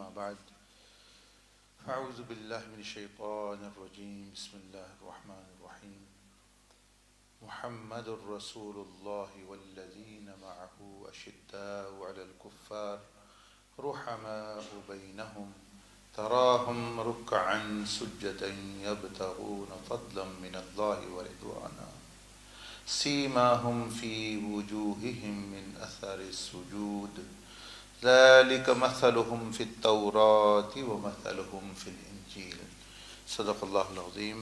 أما بعد فأعوذ بالله من الشيطان الرجيم بسم الله الرحمن الرحيم محمد رسول الله والذين معه أشداء على الكفار رحماء بينهم تراهم ركعا سجدا يبتغون فضلا من الله ورضوانا سيماهم في وجوههم من أثر السجود ذلك مثلهم في التوراة ومثلهم في الإنجيل صدق الله العظيم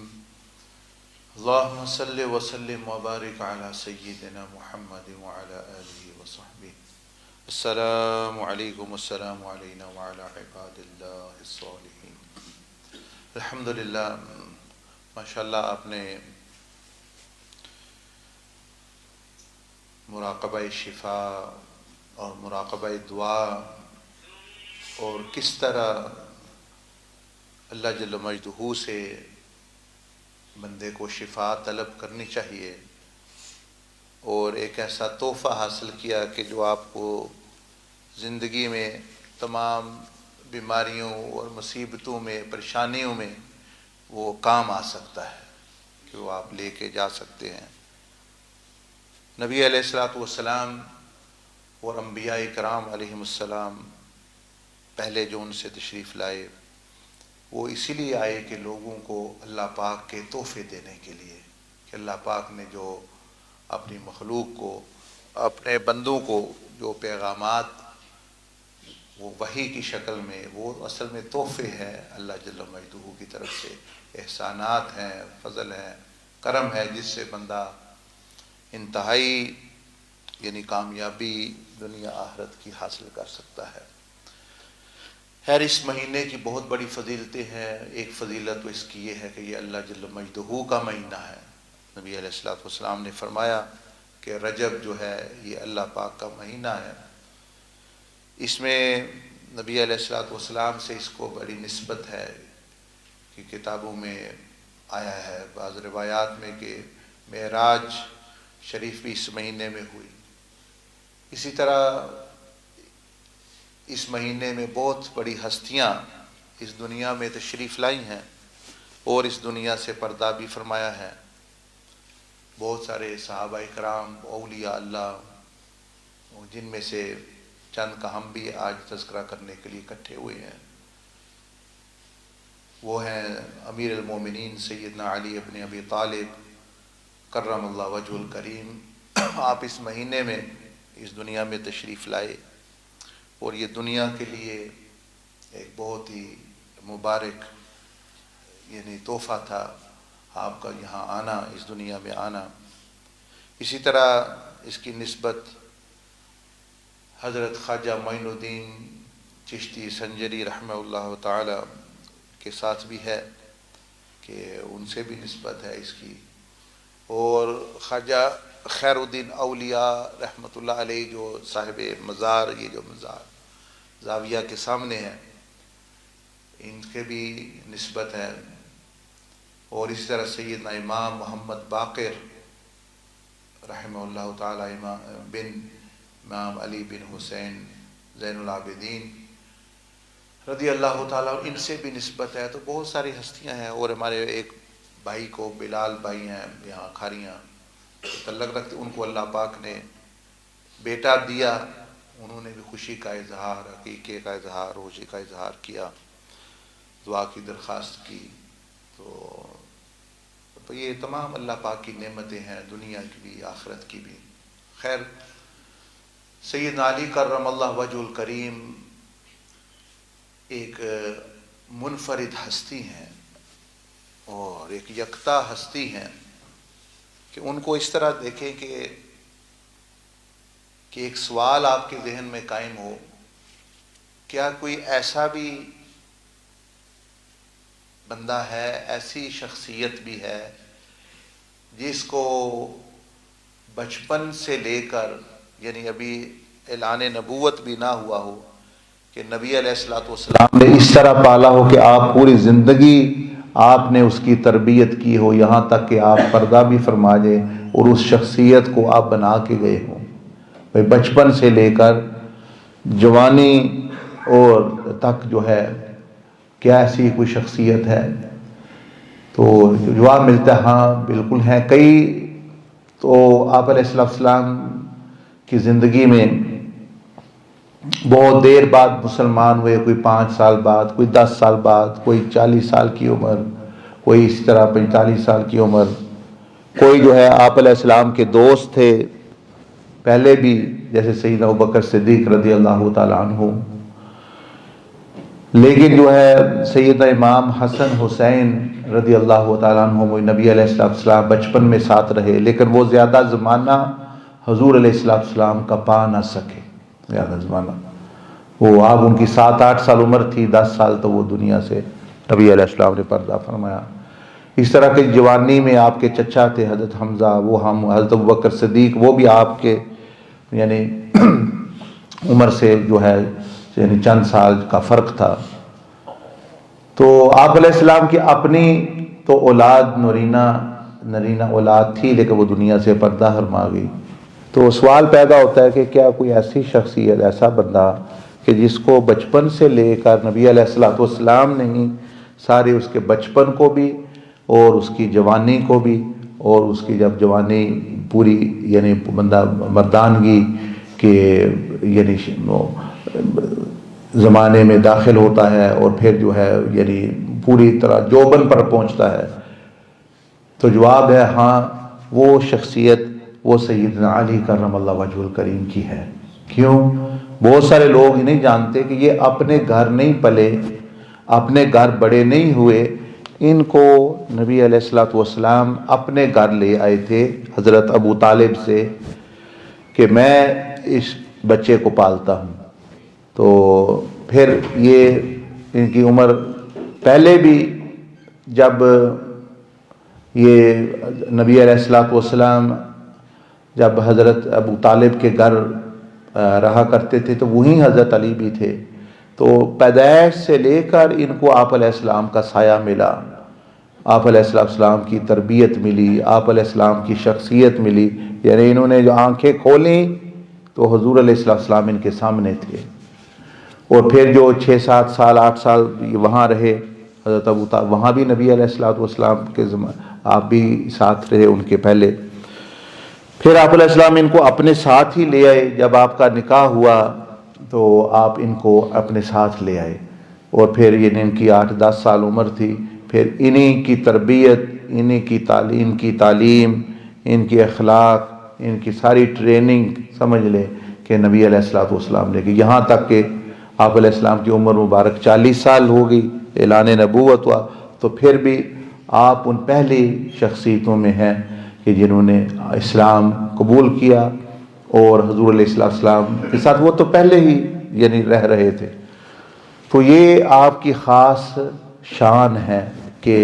اللهم صل وسلم وبارك على سيدنا محمد وعلى آله وصحبه السلام علیکم السلام علینا وعلى عباد اللہ الصالحین۔ الحمدللہ، ماشاءاللہ آپ نے مراقبہ شفا اور مراقبہ دعا اور کس طرح اللہ جل مجدہ سے بندے کو شفا طلب کرنی چاہیے اور ایک ایسا تحفہ حاصل کیا کہ جو آپ کو زندگی میں تمام بیماریوں اور مصیبتوں میں پریشانیوں میں وہ کام آ سکتا ہے کہ وہ آپ لے کے جا سکتے ہیں۔ نبی علیہ الصلوۃ والسلام اور انبیاء کرام علیہم السلام پہلے جو ان سے تشریف لائے وہ اسی لیے آئے کہ لوگوں کو اللہ پاک کے تحفے دینے کے لیے، کہ اللہ پاک نے جو اپنی مخلوق کو، اپنے بندوں کو جو پیغامات وہ وحی کی شکل میں، وہ اصل میں تحفے ہیں اللہ جل مجدہ کی طرف سے، احسانات ہیں، فضل ہیں، کرم ہے، جس سے بندہ انتہائی یعنی کامیابی دنیا آخرت کی حاصل کر سکتا ہے۔ خیر، اس مہینے کی بہت بڑی فضیلتیں ہیں۔ ایک فضیلت تو اس کی یہ ہے کہ یہ اللہ جل مجدہ کا مہینہ ہے۔ نبی علیہ الصلوۃ والسلام نے فرمایا کہ رجب جو ہے یہ اللہ پاک کا مہینہ ہے۔ اس میں نبی علیہ الصلوۃ والسلام سے اس کو بڑی نسبت ہے کہ کتابوں میں آیا ہے، بعض روایات میں کہ معراج شریف بھی اس مہینے میں ہوئی۔ اسی طرح اس مہینے میں بہت بڑی ہستیاں اس دنیا میں تشریف لائی ہیں اور اس دنیا سے پردہ بھی فرمایا ہے۔ بہت سارے صحابہ کرام، اولیاء اللہ، جن میں سے چند کا ہم بھی آج تذکرہ کرنے کے لیے اکٹھے ہوئے ہیں۔ وہ ہیں امیر المومنین سیدنا علی بن ابی طالب کرم اللہ وجہ الکریم۔ آپ اس مہینے میں اس دنیا میں تشریف لائے اور یہ دنیا کے لیے ایک بہت ہی مبارک یعنی تحفہ تھا آپ کا یہاں آنا، اس دنیا میں آنا۔ اسی طرح اس کی نسبت حضرت خواجہ معین الدین چشتی سنجری رحمہ اللہ تعالی کے ساتھ بھی ہے کہ ان سے بھی نسبت ہے اس کی، اور خواجہ خیر الدین اولیاء رحمۃ اللہ علیہ جو صاحب مزار، یہ جو مزار زاویہ کے سامنے ہے، ان کے بھی نسبت ہے۔ اور اسی طرح سیدنا امام محمد باقر رحمہ اللہ تعالی بن امام علی بن حسین زین العابدین رضی اللہ تعالیٰ، ان سے بھی نسبت ہے۔ تو بہت ساری ہستیاں ہیں، اور ہمارے ایک بھائی کو بلال بھائی ہیں یہاں کھاریاں تعلق رکھتے، ان کو اللہ پاک نے بیٹا دیا، انہوں نے بھی خوشی کا اظہار، عقیقے کا اظہار، خوشی کا اظہار کیا، دعا کی درخواست کی۔ تو یہ تمام اللہ پاک کی نعمتیں ہیں، دنیا کی بھی آخرت کی بھی۔ خیر، سیدنا علی کرم اللہ وجہ الکریم ایک منفرد ہستی ہیں اور ایک یکتا ہستی ہیں کہ ان کو اس طرح دیکھیں کہ ایک سوال آپ کے ذہن میں قائم ہو، کیا کوئی ایسا بھی بندہ ہے، ایسی شخصیت بھی ہے جس کو بچپن سے لے کر یعنی ابھی اعلان نبوت بھی نہ ہوا ہو کہ نبی علیہ الصلوۃ والسلام نے اس طرح پالا ہو کہ آپ پوری زندگی آپ نے اس کی تربیت کی ہو، یہاں تک کہ آپ پردہ بھی فرما جائیں اور اس شخصیت کو آپ بنا کے گئے ہوں؟ بھئی بچپن سے لے کر جوانی اور تک جو ہے کیا ایسی کوئی شخصیت ہے؟ تو جواب ملتا ہے ہاں بالکل ہیں کئی. تو آپ علیہ السلام کی زندگی میں بہت دیر بعد مسلمان ہوئے، کوئی 5 سال بعد، کوئی 10 سال بعد، کوئی 40 سال کی عمر، کوئی اس طرح 45 سال کی عمر. کوئی جو ہے آپ علیہ السلام کے دوست تھے پہلے بھی، جیسے سیدنا ابوبکر صدیق رضی اللہ تعالیٰ عنہ. لیکن جو ہے سیدنا امام حسن حسین رضی اللہ تعالیٰ عنہ وہ نبی علیہ السلام بچپن میں ساتھ رہے، لیکن وہ زیادہ زمانہ حضور علیہ السلام کا پا نہ سکے. زیادہ زمانہ وہ آپ ان کی 7-8 سال عمر تھی، 10 سال تو وہ دنیا سے نبی علیہ السلام نے پردہ فرمایا. اس طرح کے جوانی میں آپ کے چچا تھے حضرت حمزہ، وہ ہم حضرت ابوبکر صدیق، وہ بھی آپ کے یعنی عمر سے جو ہے یعنی چند سال کا فرق تھا. تو آپ علیہ السلام کی اپنی تو اولاد نرینہ اولاد تھی، لیکن وہ دنیا سے پردہ فرما گئی. تو سوال پیدا ہوتا ہے کہ کیا کوئی ایسی شخصیت، ایسا بندہ کہ جس کو بچپن سے لے کر نبی علیہ السلام نے ہی سارے اس کے بچپن کو بھی اور اس کی جوانی کو بھی، اور اس کی جب جوانی پوری یعنی بندہ مردانگی کے یعنی زمانے میں داخل ہوتا ہے اور پھر جو ہے یعنی پوری طرح جوبن پر پہنچتا ہے. تو جواب ہے ہاں وہ شخصیت وہ سیدنا علی کرم اللہ وجہ الکریم کی ہے. کیوں؟ بہت سارے لوگ نہیں جانتے کہ یہ اپنے گھر نہیں پلے، اپنے گھر بڑے نہیں ہوئے. ان کو نبی علیہ السلام اپنے گھر لے آئے تھے حضرت ابو طالب سے کہ میں اس بچے کو پالتا ہوں. تو پھر یہ ان کی عمر پہلے بھی جب یہ نبی علیہ السلام جب حضرت ابو طالب کے گھر رہا کرتے تھے تو وہیں حضرت علی بھی تھے. تو پیدائش سے لے کر ان کو آپ علیہ السلام کا سایہ ملا، آپ علیہ السلام کی تربیت ملی، آپ علیہ السلام کی شخصیت ملی. یعنی انہوں نے جو آنکھیں کھولیں تو حضور علیہ السلام ان کے سامنے تھے. اور پھر جو 6-7 سال 8 سال وہاں رہے حضرت ابو طالب، وہاں بھی نبی علیہ السلام کے آپ بھی ساتھ رہے ان کے پہلے. پھر آپ علیہ السلام ان کو اپنے ساتھ ہی لے آئے. جب آپ کا نکاح ہوا تو آپ ان کو اپنے ساتھ لے آئے، اور پھر یہ ان کی 8-10 سال عمر تھی. پھر انہی کی تربیت، انہی کی تعلیم، ان کی اخلاق، ان کی ساری ٹریننگ سمجھ لے کہ نبی علیہ السلام لے کے یہاں تک کہ آپ علیہ السلام کی عمر مبارک 40 سال ہو گئی، اعلان نبوت ہوا. تو پھر بھی آپ ان پہلی شخصیتوں میں ہیں کہ جنہوں نے اسلام قبول کیا، اور حضور علیہ السلام کے ساتھ وہ تو پہلے ہی یعنی رہ رہے تھے. تو یہ آپ کی خاص شان ہے کہ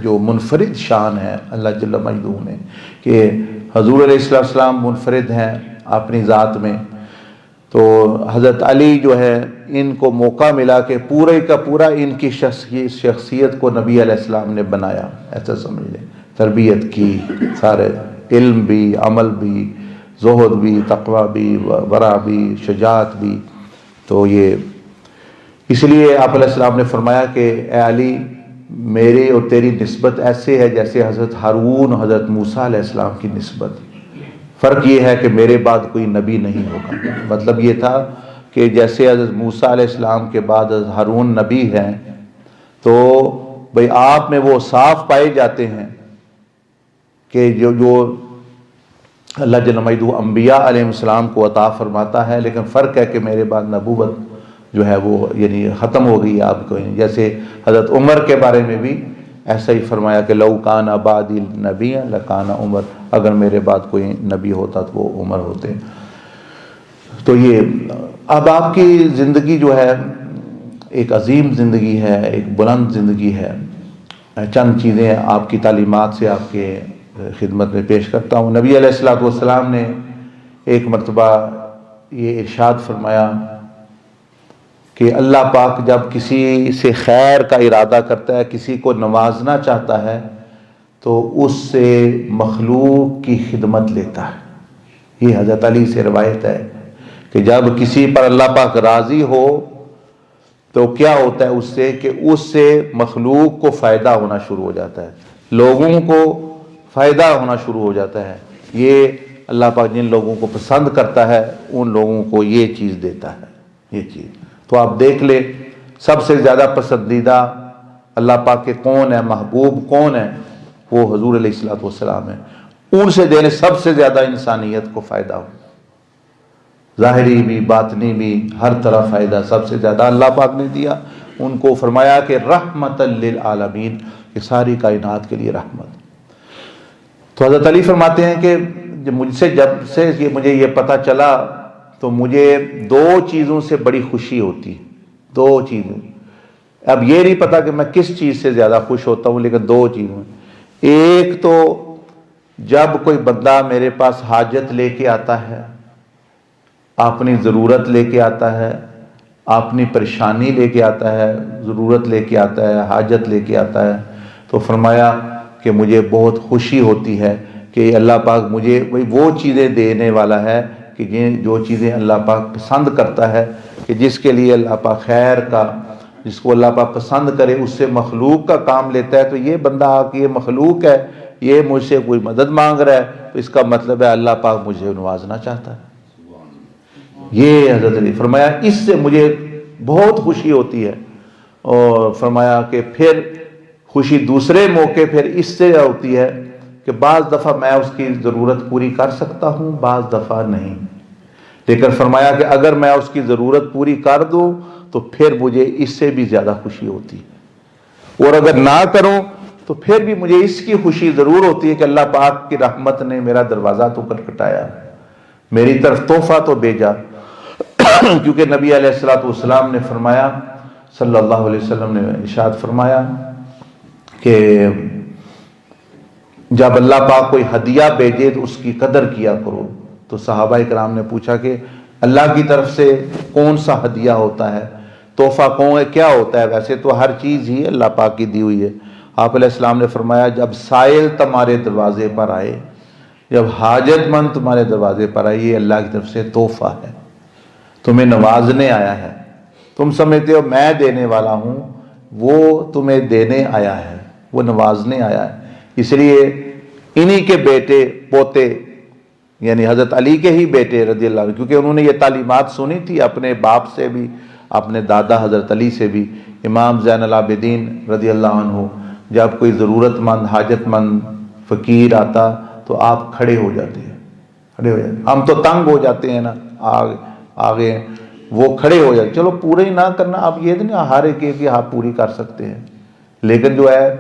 جو منفرد شان ہے اللہ جل مجدہ نے، کہ حضور علیہ السلام منفرد ہیں اپنی ذات میں. تو حضرت علی جو ہے ان کو موقع ملا کہ پورے کا پورا ان کی شخصیت کو نبی علیہ السلام نے بنایا. ایسا سمجھ لیں، تربیت کی، سارے علم بھی، عمل بھی، زہد بھی، تقوی بھی، ورع بھی، شجاعت بھی. تو یہ اس لیے آپ علیہ السلام نے فرمایا کہ اے علی میری اور تیری نسبت ایسے ہے جیسے حضرت ہارون حضرت موسیٰ علیہ السلام کی نسبت. فرق یہ ہے کہ میرے بعد کوئی نبی نہیں ہوگا. مطلب یہ تھا کہ جیسے حضرت موسیٰ علیہ السلام کے بعد حضرت ہارون نبی ہیں، تو بھئی آپ میں وہ صاف پائے جاتے ہیں کہ جو اللہ جل مجدہ انبیاء علیہ السلام کو عطا فرماتا ہے. لیکن فرق ہے کہ میرے بعد نبوت جو ہے وہ یعنی ختم ہو گئی آپ کو. جیسے حضرت عمر کے بارے میں بھی ایسا ہی فرمایا کہ لو کان بعدی نبی لکان عمر، اگر میرے بعد کوئی نبی ہوتا تو وہ عمر ہوتے. تو یہ اب آپ کی زندگی جو ہے ایک عظیم زندگی ہے، ایک بلند زندگی ہے. چند چیزیں آپ کی تعلیمات سے آپ کے خدمت میں پیش کرتا ہوں. نبی علیہ السلام نے ایک مرتبہ یہ ارشاد فرمایا کہ اللہ پاک جب کسی سے خیر کا ارادہ کرتا ہے، کسی کو نوازنا چاہتا ہے، تو اس سے مخلوق کی خدمت لیتا ہے. یہ حضرت علی سے روایت ہے کہ جب کسی پر اللہ پاک راضی ہو تو کیا ہوتا ہے اس سے کہ اس سے مخلوق کو فائدہ ہونا شروع ہو جاتا ہے، لوگوں کو فائدہ ہونا شروع ہو جاتا ہے۔ یہ اللہ پاک جن لوگوں کو پسند کرتا ہے ان لوگوں کو یہ چیز دیتا ہے، یہ چیز۔ تو آپ دیکھ لیں سب سے زیادہ پسندیدہ اللہ پاک کے کون ہے، محبوب کون ہے؟ وہ حضور علیہ الصلوۃ والسلام ہے۔ ان سے دینے سب سے زیادہ انسانیت کو فائدہ ہو، ظاہری بھی باطنی بھی ہر طرح فائدہ سب سے زیادہ اللہ پاک نے دیا ان کو۔ فرمایا کہ رحمت للعالمین، کہ ساری کائنات کے لیے رحمت۔ تو حضرت علی فرماتے ہیں کہ جب سے مجھے یہ پتہ چلا تو مجھے دو چیزوں سے بڑی خوشی ہوتی، دو چیزیں۔ اب یہ نہیں پتا کہ میں کس چیز سے زیادہ خوش ہوتا ہوں، لیکن دو چیزیں۔ ایک تو جب کوئی بندہ میرے پاس حاجت لے کے آتا ہے، اپنی ضرورت لے کے آتا ہے، اپنی پریشانی لے کے آتا ہے، ضرورت لے کے آتا ہے، حاجت لے کے آتا ہے، تو فرمایا کہ مجھے بہت خوشی ہوتی ہے کہ اللہ پاک مجھے وہ چیزیں دینے والا ہے کہ جو چیزیں اللہ پاک پسند کرتا ہے، کہ جس کے لیے اللہ پاک خیر کا، جس کو اللہ پاک پسند کرے اس سے مخلوق کا کام لیتا ہے۔ تو یہ بندہ آ کے یہ مخلوق ہے، یہ مجھ سے کوئی مدد مانگ رہا ہے، تو اس کا مطلب ہے اللہ پاک مجھے نوازنا چاہتا ہے۔ یہ حضرت علی فرمایا اس سے مجھے بہت خوشی ہوتی ہے۔ اور فرمایا کہ پھر خوشی دوسرے موقع پھر اس سے ہوتی ہے کہ بعض دفعہ میں اس کی ضرورت پوری کر سکتا ہوں، بعض دفعہ نہیں، لیکن فرمایا کہ اگر میں اس کی ضرورت پوری کر دوں تو پھر مجھے اس سے بھی زیادہ خوشی ہوتی ہے، اور اگر نہ کروں تو پھر بھی مجھے اس کی خوشی ضرور ہوتی ہے کہ اللہ پاک کی رحمت نے میرا دروازہ تو کھٹکھٹایا، میری طرف تحفہ تو بھیجا۔ کیونکہ نبی علیہ الصلوۃ والسلام نے فرمایا، صلی اللہ علیہ وسلم نے ارشاد فرمایا کہ جب اللہ پاک کوئی ہدیہ بھیجے تو اس کی قدر کیا کرو۔ تو صحابہ کرام نے پوچھا کہ اللہ کی طرف سے کون سا ہدیہ ہوتا ہے، تحفہ کون ہے، کیا ہوتا ہے؟ ویسے تو ہر چیز ہی اللہ پاک کی دی ہوئی ہے۔ آپ علیہ السلام نے فرمایا جب سائل تمہارے دروازے پر آئے، جب حاجت مند تمہارے دروازے پر آئے، یہ اللہ کی طرف سے تحفہ ہے، تمہیں نوازنے آیا ہے۔ تم سمجھتے ہو میں دینے والا ہوں، وہ تمہیں دینے آیا ہے، وہ نوازنے آیا ہے۔ اس لیے انہی کے بیٹے پوتے، یعنی حضرت علی کے ہی بیٹے رضی اللہ عنہ، کیونکہ انہوں نے یہ تعلیمات سنی تھی اپنے باپ سے بھی، اپنے دادا حضرت علی سے بھی۔ امام زین العابدین رضی اللہ عنہ جب کوئی ضرورت مند، حاجت مند فقیر آتا تو آپ کھڑے ہو جاتے ہیں، کھڑے ہو جاتے ہیں۔ ہم تو تنگ ہو جاتے ہیں نا، آگے وہ کھڑے ہو جاتے، چلو پورے ہی نہ کرنا، آپ یہ نہیں ہر ایک کی آپ پوری کر سکتے ہیں، لیکن جو ہے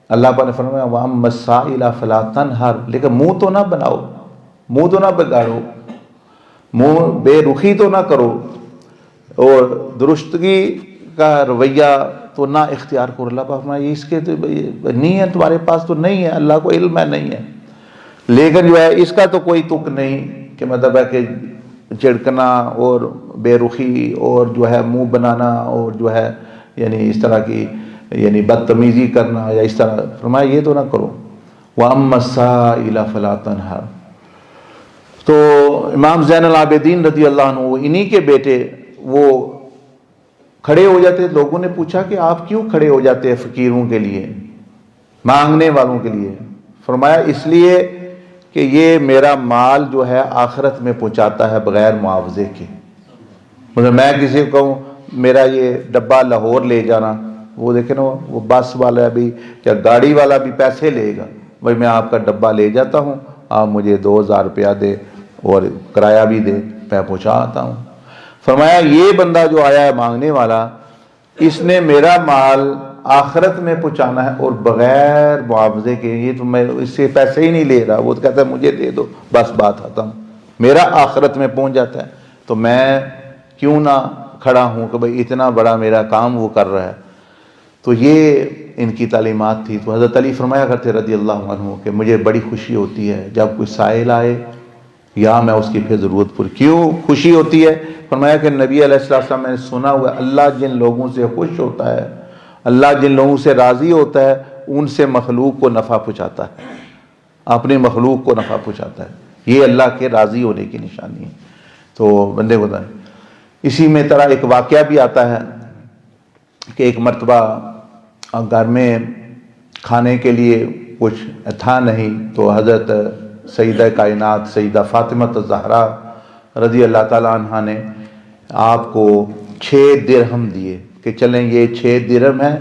اللہ پاک نے فرمایا وَأَمَّا السَّائِلَ فَلَا تَنْهَرْ، لیکن منہ تو نہ بناؤ، منہ تو نہ بگاڑو، منہ بے رخی تو نہ کرو، اور درستگی کا رویہ تو نہ اختیار کرو۔ اللہ پاک فرمایا یہ اس کے تو نہیں ہے، تمہارے پاس تو نہیں ہے، اللہ کو علم ہے نہیں ہے، لیکن جو ہے اس کا تو کوئی تک نہیں کہ مطلب ہے کہ چڑکنا اور بے رخی اور جو ہے منہ بنانا اور جو ہے یعنی اس طرح کی یعنی بدتمیزی کرنا یا اس طرح۔ فرمایا یہ تو نہ کرو۔ وَأَمَّا السَّائِلَ فَلَا تَنْهَرْ۔ تو امام زین العابدین رضی اللہ عنہ انہی کے بیٹے وہ کھڑے ہو جاتے۔ لوگوں نے پوچھا کہ آپ کیوں کھڑے ہو جاتے ہیں فقیروں کے لیے، مانگنے والوں کے لیے؟ فرمایا اس لیے کہ یہ میرا مال جو ہے آخرت میں پہنچاتا ہے بغیر معاوضے کے۔ مطلب میں کسی کو کہوں میرا یہ ڈبہ لاہور لے جانا، وہ دیکھیں نا وہ بس والا بھی یا گاڑی والا بھی پیسے لے گا، بھائی میں آپ کا ڈبہ لے جاتا ہوں، آپ مجھے 2000 روپیہ دے اور کرایہ بھی دے، میں پہنچا آتا ہوں۔ فرمایا یہ بندہ جو آیا ہے مانگنے والا، اس نے میرا مال آخرت میں پہنچانا ہے اور بغیر معاوضے کے، یہ تو میں اس سے پیسے ہی نہیں لے رہا، وہ تو کہتا ہے مجھے دے دو بس بات ختم، میرا آخرت میں پہنچ جاتا ہے، تو میں کیوں نہ کھڑا ہوں کہ بھئی اتنا بڑا میرا کام وہ کر رہا ہے۔ تو یہ ان کی تعلیمات تھی۔ تو حضرت علی فرمایا کرتے رضی اللہ عنہ کہ مجھے بڑی خوشی ہوتی ہے جب کوئی سائل آئے یا میں اس کی پھر ضرورت پوری۔ کیوں خوشی ہوتی ہے؟ فرمایا کہ نبی علیہ السلام میں نے سنا ہوا اللہ جن لوگوں سے خوش ہوتا ہے، اللہ جن لوگوں سے راضی ہوتا ہے، ان سے مخلوق کو نفع پہنچاتا ہے، اپنے مخلوق کو نفع پہنچاتا ہے۔ یہ اللہ کے راضی ہونے کی نشانی ہے۔ تو بندے کو بتائیں، اسی میں طرح ایک واقعہ بھی آتا ہے کہ ایک مرتبہ گھر میں کھانے کے لیے کچھ تھا نہیں، تو حضرت سیدہ کائنات سیدہ فاطمہ الزہرا رضی اللہ تعالیٰ عنہ نے آپ کو 6 درہم دیے کہ چلیں یہ 6 درہم ہے،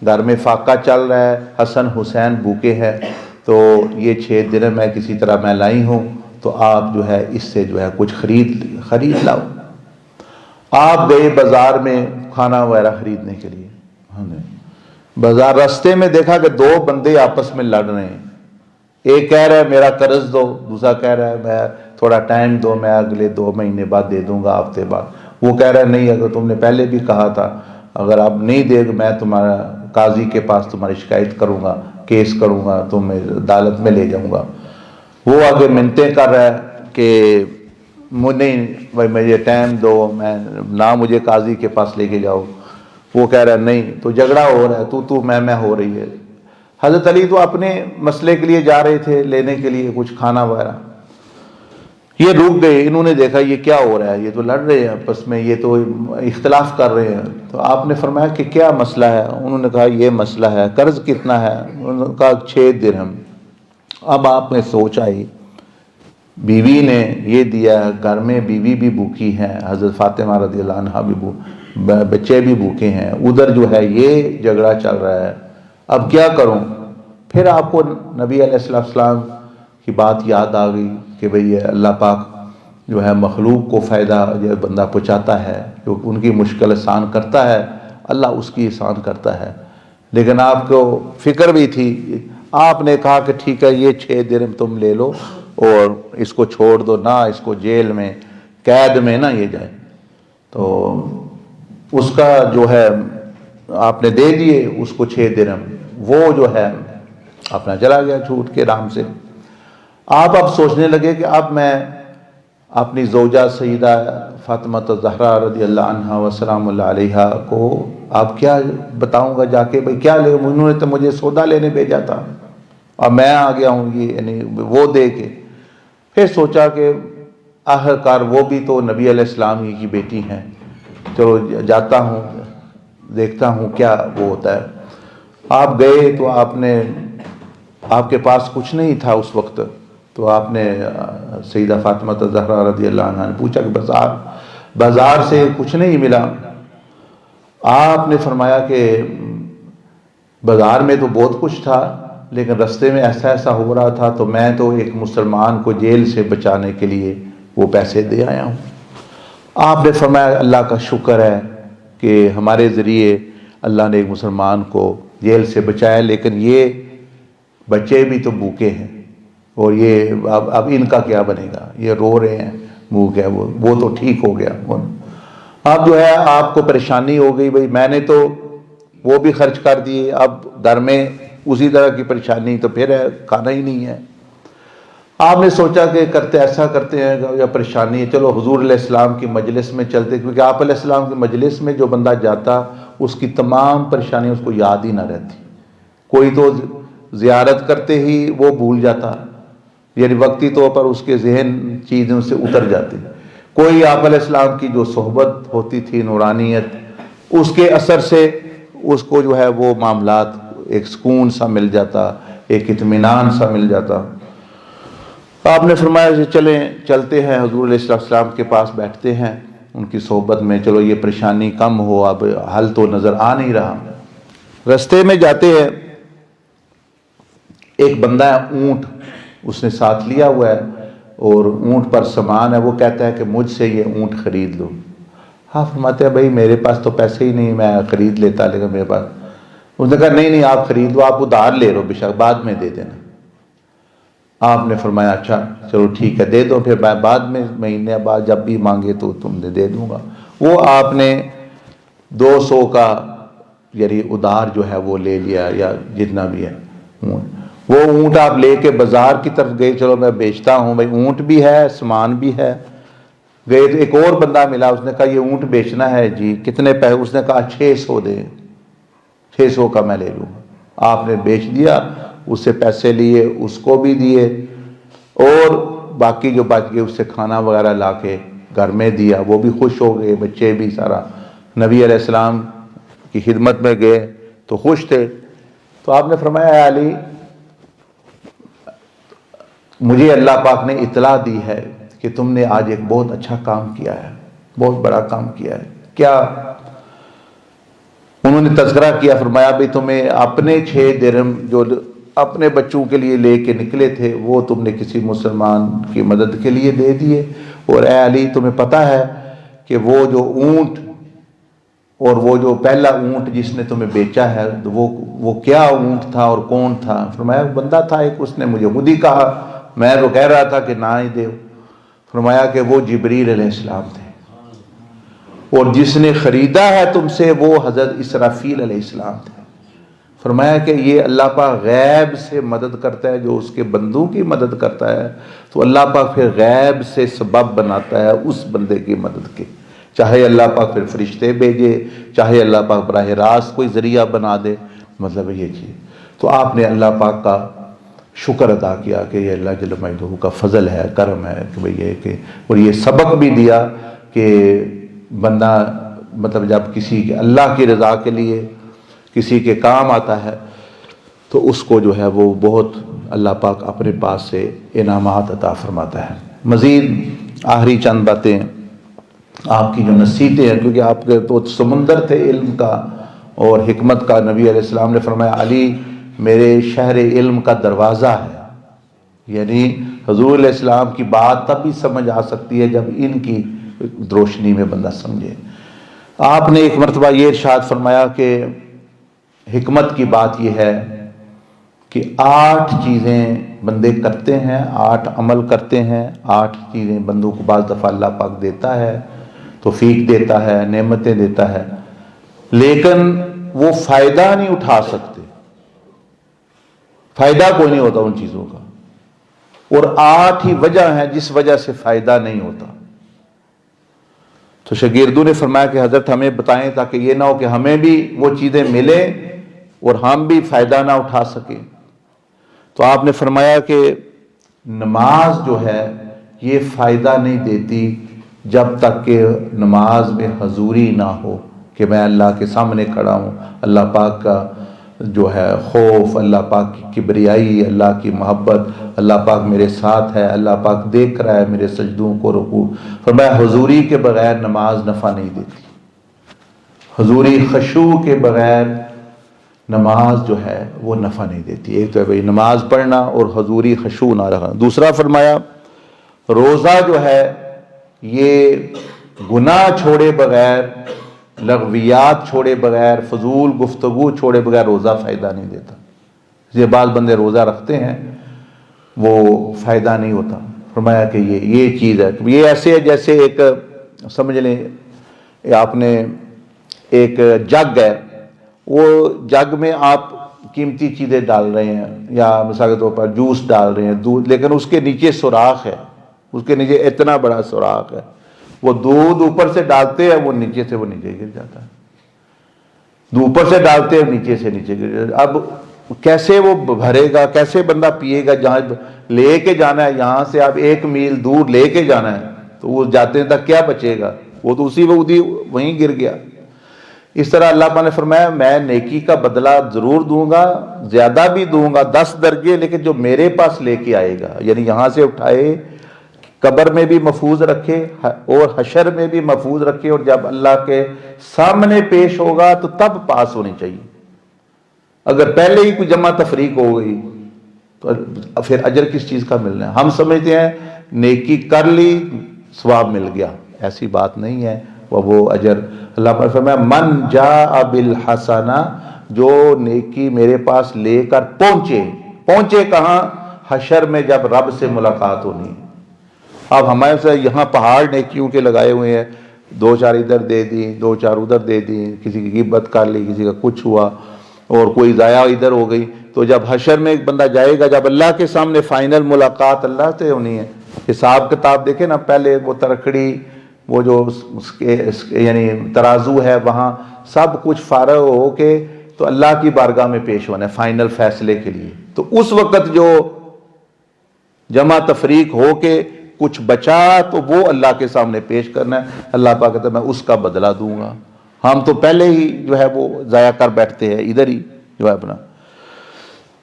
گھر میں فاقہ چل رہا ہے، حسن حسین بھوکے ہے، تو یہ 6 درہم ہے، کسی طرح میں لائی ہوں، تو آپ جو ہے اس سے جو ہے کچھ خرید لاؤ۔ آپ گئے بازار میں کھانا وغیرہ خریدنے کے لیے، بازار راستے میں دیکھا کہ 2 بندے آپس میں لڑ رہے ہیں، ایک کہہ رہا ہے میرا قرض دو، دوسرا کہہ رہا ہے میں تھوڑا ٹائم دو، میں اگلے 2 مہینے بعد دے دوں گا، ہفتے بعد۔ وہ کہہ رہا ہے نہیں، اگر تم نے پہلے بھی کہا تھا، اگر آپ نہیں دے گے میں تمہارا قاضی کے پاس تمہاری شکایت کروں گا، کیس کروں گا، تمہیں عدالت میں لے جاؤں گا۔ وہ آگے منتیں کر رہا ہے کہ نہیں بھائی مجھے ٹائم دو، میں نہ مجھے قاضی کے پاس لے کے جاؤ۔ وہ کہہ رہا ہے نہیں، تو جھگڑا ہو رہا ہے، تو میں ہو رہی ہے۔ حضرت علی تو اپنے مسئلے کے لیے جا رہے تھے، لینے کے لیے کچھ کھانا وغیرہ، یہ رک گئے، انہوں نے دیکھا یہ کیا ہو رہا ہے، یہ تو لڑ رہے ہیں آپس میں، یہ تو اختلاف کر رہے ہیں۔ تو آپ نے فرمایا کہ کیا مسئلہ ہے؟ انہوں نے کہا یہ مسئلہ ہے، قرض کتنا ہے؟ انہوں نے کہا 6 درہم۔ اب آپ نے سوچا ہی، بیوی نے یہ دیا، گھر میں بیوی بھی بھوکی ہے، حضرت فاطمہ رضی اللہ عنہ بھی بچے بھی بھوکے ہیں، ادھر جو ہے یہ جھگڑا چل رہا ہے، اب کیا کروں؟ پھر آپ کو نبی علیہ السلام کی بات یاد آ گئی کہ بھئی اللہ پاک جو ہے مخلوق کو فائدہ جو بندہ پہنچاتا ہے، جو ان کی مشکل آسان کرتا ہے، اللہ اس کی آسان کرتا ہے۔ لیکن آپ کو فکر بھی تھی، آپ نے کہا کہ ٹھیک ہے یہ 6 درہم تم لے لو اور اس کو چھوڑ دو، نہ اس کو جیل میں قید میں نہ یہ جائے۔ تو اس کا جو ہے آپ نے دے دیے اس کو 6 درہم، وہ جو ہے اپنا چلا گیا چھوٹ کے آرام سے۔ آپ اب سوچنے لگے کہ اب میں اپنی زوجہ سیدہ فاطمہ الزہرا رضی اللہ عنہ وسلام اللہ علیہا کو اب کیا بتاؤں گا جا کے، بھئی کیا لے، انہوں نے تو مجھے سودا لینے بھیجا تھا، اب میں آ گیا ہوں یہ یعنی وہ دے کے۔ پھر سوچا کہ آخرکار وہ بھی تو نبی علیہ السلام ہی کی بیٹی ہیں، چلو جاتا ہوں دیکھتا ہوں کیا وہ ہوتا ہے۔ آپ گئے تو آپ کے پاس کچھ نہیں تھا اس وقت، تو آپ نے سیدہ فاطمہ الزہرا رضی اللہ عنہ نے پوچھا کہ بازار سے کچھ نہیں ملا؟ آپ نے فرمایا کہ بازار میں تو بہت کچھ تھا، لیکن رستے میں ایسا ہو رہا تھا، تو میں تو ایک مسلمان کو جیل سے بچانے کے لیے وہ پیسے دے آیا ہوں۔ آپ نے فرمایا اللہ کا شکر ہے کہ ہمارے ذریعے اللہ نے ایک مسلمان کو جیل سے بچایا، لیکن یہ بچے بھی تو بھوکے ہیں، اور یہ اب ان کا کیا بنے گا، یہ رو رہے ہیں، بھوک ہے، وہ تو ٹھیک ہو گیا۔ اب جو ہے آپ کو پریشانی ہو گئی، بھئی میں نے تو وہ بھی خرچ کر دیے، اب گھر میں اسی طرح کی پریشانی تو پھر ہے، کھانا ہی نہیں ہے۔ آپ نے سوچا کہ ایسا کرتے ہیں یا پریشانی ہے، چلو حضور علیہ السلام کی مجلس میں چلتے، کیونکہ آپ علیہ السلام کی مجلس میں جو بندہ جاتا اس کی تمام پریشانی اس کو یاد ہی نہ رہتی، کوئی تو زیارت کرتے ہی وہ بھول جاتا، یعنی وقتی طور پر اس کے ذہن چیزوں سے اتر جاتی، کوئی آپ علیہ السلام کی جو صحبت ہوتی تھی نورانیت، اس کے اثر سے اس کو جو ہے وہ معاملات ایک سکون سا مل جاتا، ایک اطمینان سا مل جاتا۔ آپ نے فرمایا کہ چلتے ہیں حضور علیہ السلام کے پاس بیٹھتے ہیں ان کی صحبت میں، چلو یہ پریشانی کم ہو، اب حل تو نظر آ نہیں رہا۔ رستے میں جاتے ہیں، ایک بندہ ہے اونٹ اس نے ساتھ لیا ہوا ہے، اور اونٹ پر سامان ہے، وہ کہتا ہے کہ مجھ سے یہ اونٹ خرید لو۔ آپ فرماتے ہیں بھائی میرے پاس تو پیسے ہی نہیں، میں خرید لیتا، لیکن میرے پاس، اس نے کہا نہیں آپ خرید لو، آپ ادھار لے لو، بے شک بعد میں دے دینا۔ آپ نے فرمایا اچھا چلو ٹھیک ہے دے دو، پھر میں بعد میں مہینے بعد جب بھی مانگے تو تم نے دے دوں گا۔ وہ آپ نے 200 کا یعنی ادھار جو ہے وہ لے لیا، یا جتنا بھی ہے وہ اونٹ آپ لے کے بازار کی طرف گئے، چلو میں بیچتا ہوں، بھائی اونٹ بھی ہے سامان بھی ہے۔ گئے تو ایک اور بندہ ملا، اس نے کہا یہ اونٹ بیچنا ہے جی، کتنے پیسے؟ اس نے کہا 600 دے، 600 کا میں لے لوں۔ آپ نے بیچ دیا، اس سے پیسے لیے، اس کو بھی دیے، اور باقی جو بچ گئے اس سے کھانا وغیرہ لا کے گھر میں دیا، وہ بھی خوش ہو گئے، بچے بھی، سارا۔ نبی علیہ السلام کی خدمت میں گئے تو خوش تھے. تو آپ نے فرمایا اے علی مجھے اللہ پاک نے اطلاع دی ہے کہ تم نے آج ایک بہت اچھا کام کیا ہے, بہت بڑا کام کیا ہے. کیا؟ انہوں نے تذکرہ کیا, فرمایا بھئی تمہیں اپنے 6 درہم جو اپنے بچوں کے لیے لے کے نکلے تھے وہ تم نے کسی مسلمان کی مدد کے لیے دے دیے, اور اے علی تمہیں پتہ ہے کہ وہ جو اونٹ اور وہ جو پہلا اونٹ جس نے تمہیں بیچا ہے وہ کیا اونٹ تھا اور کون تھا؟ فرمایا بندہ تھا ایک, اس نے مجھے خود ہی کہا, میں تو کہہ رہا تھا کہ نہ ہی دے. فرمایا کہ وہ جبریل علیہ السلام تھے, اور جس نے خریدا ہے تم سے وہ حضرت اسرافیل علیہ السلام تھے. فرمایا کہ یہ اللہ پاک غیب سے مدد کرتا ہے, جو اس کے بندوں کی مدد کرتا ہے تو اللہ پاک پھر غیب سے سبب بناتا ہے اس بندے کی مدد کے, چاہے اللہ پاک پھر فرشتے بھیجے, چاہے اللہ پاک براہ راست کوئی ذریعہ بنا دے. مطلب یہ چیز. تو آپ نے اللہ پاک کا شکر ادا کیا کہ یہ اللہ جل مجدہ کا فضل ہے, کرم ہے کہ بھئی یہ کہ, اور یہ سبق بھی دیا کہ بندہ مطلب جب کسی کے اللہ کی رضا کے لیے کسی کے کام آتا ہے تو اس کو جو ہے وہ بہت اللہ پاک اپنے پاس سے انعامات عطا فرماتا ہے. مزید آخری چند باتیں آپ کی جو نصیحتیں ہیں, کیونکہ آپ کے تو سمندر تھے علم کا اور حکمت کا. نبی علیہ السلام نے فرمایا علی میرے شہر علم کا دروازہ ہے, یعنی حضور علیہ السلام کی بات تب بھی سمجھ آ سکتی ہے جب ان کی روشنی میں بندہ سمجھے. آپ نے ایک مرتبہ یہ ارشاد فرمایا کہ حکمت کی بات یہ ہے کہ 8 چیزیں بندے کرتے ہیں, 8 عمل کرتے ہیں, 8 چیزیں بندوں کو بعض دفعہ اللہ پاک دیتا ہے, توفیق دیتا ہے, نعمتیں دیتا ہے, لیکن وہ فائدہ نہیں اٹھا سکتے, فائدہ کوئی نہیں ہوتا ان چیزوں کا, اور 8 ہی وجہ ہیں جس وجہ سے فائدہ نہیں ہوتا. تو شاگردوں نے فرمایا کہ حضرت ہمیں بتائیں تاکہ یہ نہ ہو کہ ہمیں بھی وہ چیزیں ملیں اور ہم بھی فائدہ نہ اٹھا سکیں. تو آپ نے فرمایا کہ نماز جو ہے یہ فائدہ نہیں دیتی جب تک کہ نماز میں حضوری نہ ہو, کہ میں اللہ کے سامنے کھڑا ہوں, اللہ پاک کا جو ہے خوف, اللہ پاک کی کبریائی, اللہ کی محبت, اللہ پاک میرے ساتھ ہے, اللہ پاک دیکھ رہا ہے میرے سجدوں کو, رکوع. فرمایا حضوری کے بغیر نماز نفع نہیں دیتی, حضوری خشوع کے بغیر نماز جو ہے وہ نفع نہیں دیتی. ایک تو ہے بھئی نماز پڑھنا اور حضوری خشوع نہ رکھنا. دوسرا فرمایا روزہ جو ہے یہ گناہ چھوڑے بغیر, لغویات چھوڑے بغیر, فضول گفتگو چھوڑے بغیر روزہ فائدہ نہیں دیتا. یہ بعض بندے روزہ رکھتے ہیں وہ فائدہ نہیں ہوتا. فرمایا کہ یہ چیز ہے, یہ ایسے ہے جیسے ایک سمجھ لیں آپ نے ایک جگ ہے, وہ جگ میں آپ قیمتی چیزیں ڈال رہے ہیں یا مثال کے طور پر جوس ڈال رہے ہیں, دودھ, لیکن اس کے نیچے سوراخ ہے, اس کے نیچے اتنا بڑا سوراخ ہے, وہ دودھ اوپر سے ڈالتے ہیں وہ نیچے سے وہ نیچے گر جاتا ہے, اوپر سے ڈالتے ہیں نیچے سے نیچے گر جاتا ہے. اب کیسے وہ بھرے گا, کیسے بندہ پیے گا؟ جہاں لے کے جانا ہے, یہاں سے آپ 1 میل دور لے کے جانا ہے تو وہ جاتے تک کیا بچے گا, وہ تو اسی وہیں گر گیا. اس طرح اللہ پاک نے فرمایا میں نیکی کا بدلہ ضرور دوں گا, زیادہ بھی دوں گا 10 درجے, لیکن جو میرے پاس لے کے آئے گا, یعنی یہاں سے اٹھائے قبر میں بھی محفوظ رکھے اور حشر میں بھی محفوظ رکھے, اور جب اللہ کے سامنے پیش ہوگا تو تب پاس ہونی چاہیے. اگر پہلے ہی کوئی جمع تفریق ہو گئی تو پھر اجر کس چیز کا ملنا ہے؟ ہم سمجھتے ہیں نیکی کر لی ثواب مل گیا, ایسی بات نہیں ہے. وہ اجر اللہ پر فرمایا من جاء بالحسنہ, جو نیکی میرے پاس لے کر پہنچے کہاں؟ حشر میں جب رب سے ملاقات ہونی. اب ہمارے سے یہاں پہاڑ نیکیوں کے لگائے ہوئے ہیں, 2-4 ادھر دے دی, 2-4 ادھر دے دی, کسی کی غیبت کر لی, کسی کا کچھ ہوا, اور کوئی ضائع ادھر ہو گئی. تو جب حشر میں ایک بندہ جائے گا, جب اللہ کے سامنے فائنل ملاقات اللہ سے ہونی ہے, حساب کتاب دیکھیں نا, پہلے وہ ترکھڑی, وہ جو یعنی ترازو ہے, وہاں سب کچھ فارغ ہو کے تو اللہ کی بارگاہ میں پیش ہونا ہے فائنل فیصلے کے لیے. تو اس وقت جو جمع تفریق ہو کے کچھ بچا تو وہ اللہ کے سامنے پیش کرنا ہے. اللہ پاک کہتا ہے میں اس کا بدلہ دوں گا. ہم تو پہلے ہی جو ہے وہ ضائع کر بیٹھتے ہیں ادھر ہی جو ہے اپنا.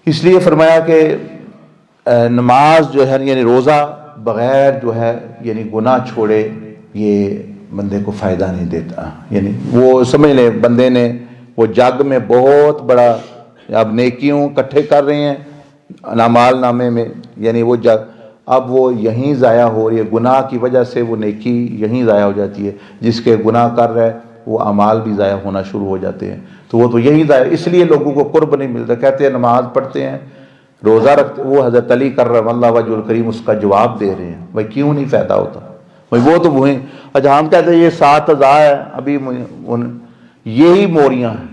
اس لیے فرمایا کہ نماز جو ہے یعنی روزہ بغیر جو ہے یعنی گناہ چھوڑے یہ بندے کو فائدہ نہیں دیتا. یعنی وہ سمجھ لیں بندے نے وہ جگ میں بہت بڑا اب نیکیوں کٹھے کر رہے ہیں اعمال نامے میں، یعنی وہ جگ اب وہ یہیں ضائع ہو رہی ہے، گناہ کی وجہ سے وہ نیکی یہیں ضائع ہو جاتی ہے. جس کے گناہ کر رہا ہے وہ اعمال بھی ضائع ہونا شروع ہو جاتے ہیں، تو وہ تو یہی ضائع. اس لیے لوگوں کو قرب نہیں ملتا. کہتے ہیں نماز پڑھتے ہیں روزہ رکھتے، وہ حضرت علی کر رہا اللہ وجہ الکریم اس کا جواب دے رہے ہیں بھائی کیوں نہیں فائدہ ہوتا بھائی وہ تو وہیں. اچھا ہم کہتے ہیں یہ 7 اعضاء ہے ابھی یہی موریاں ہیں،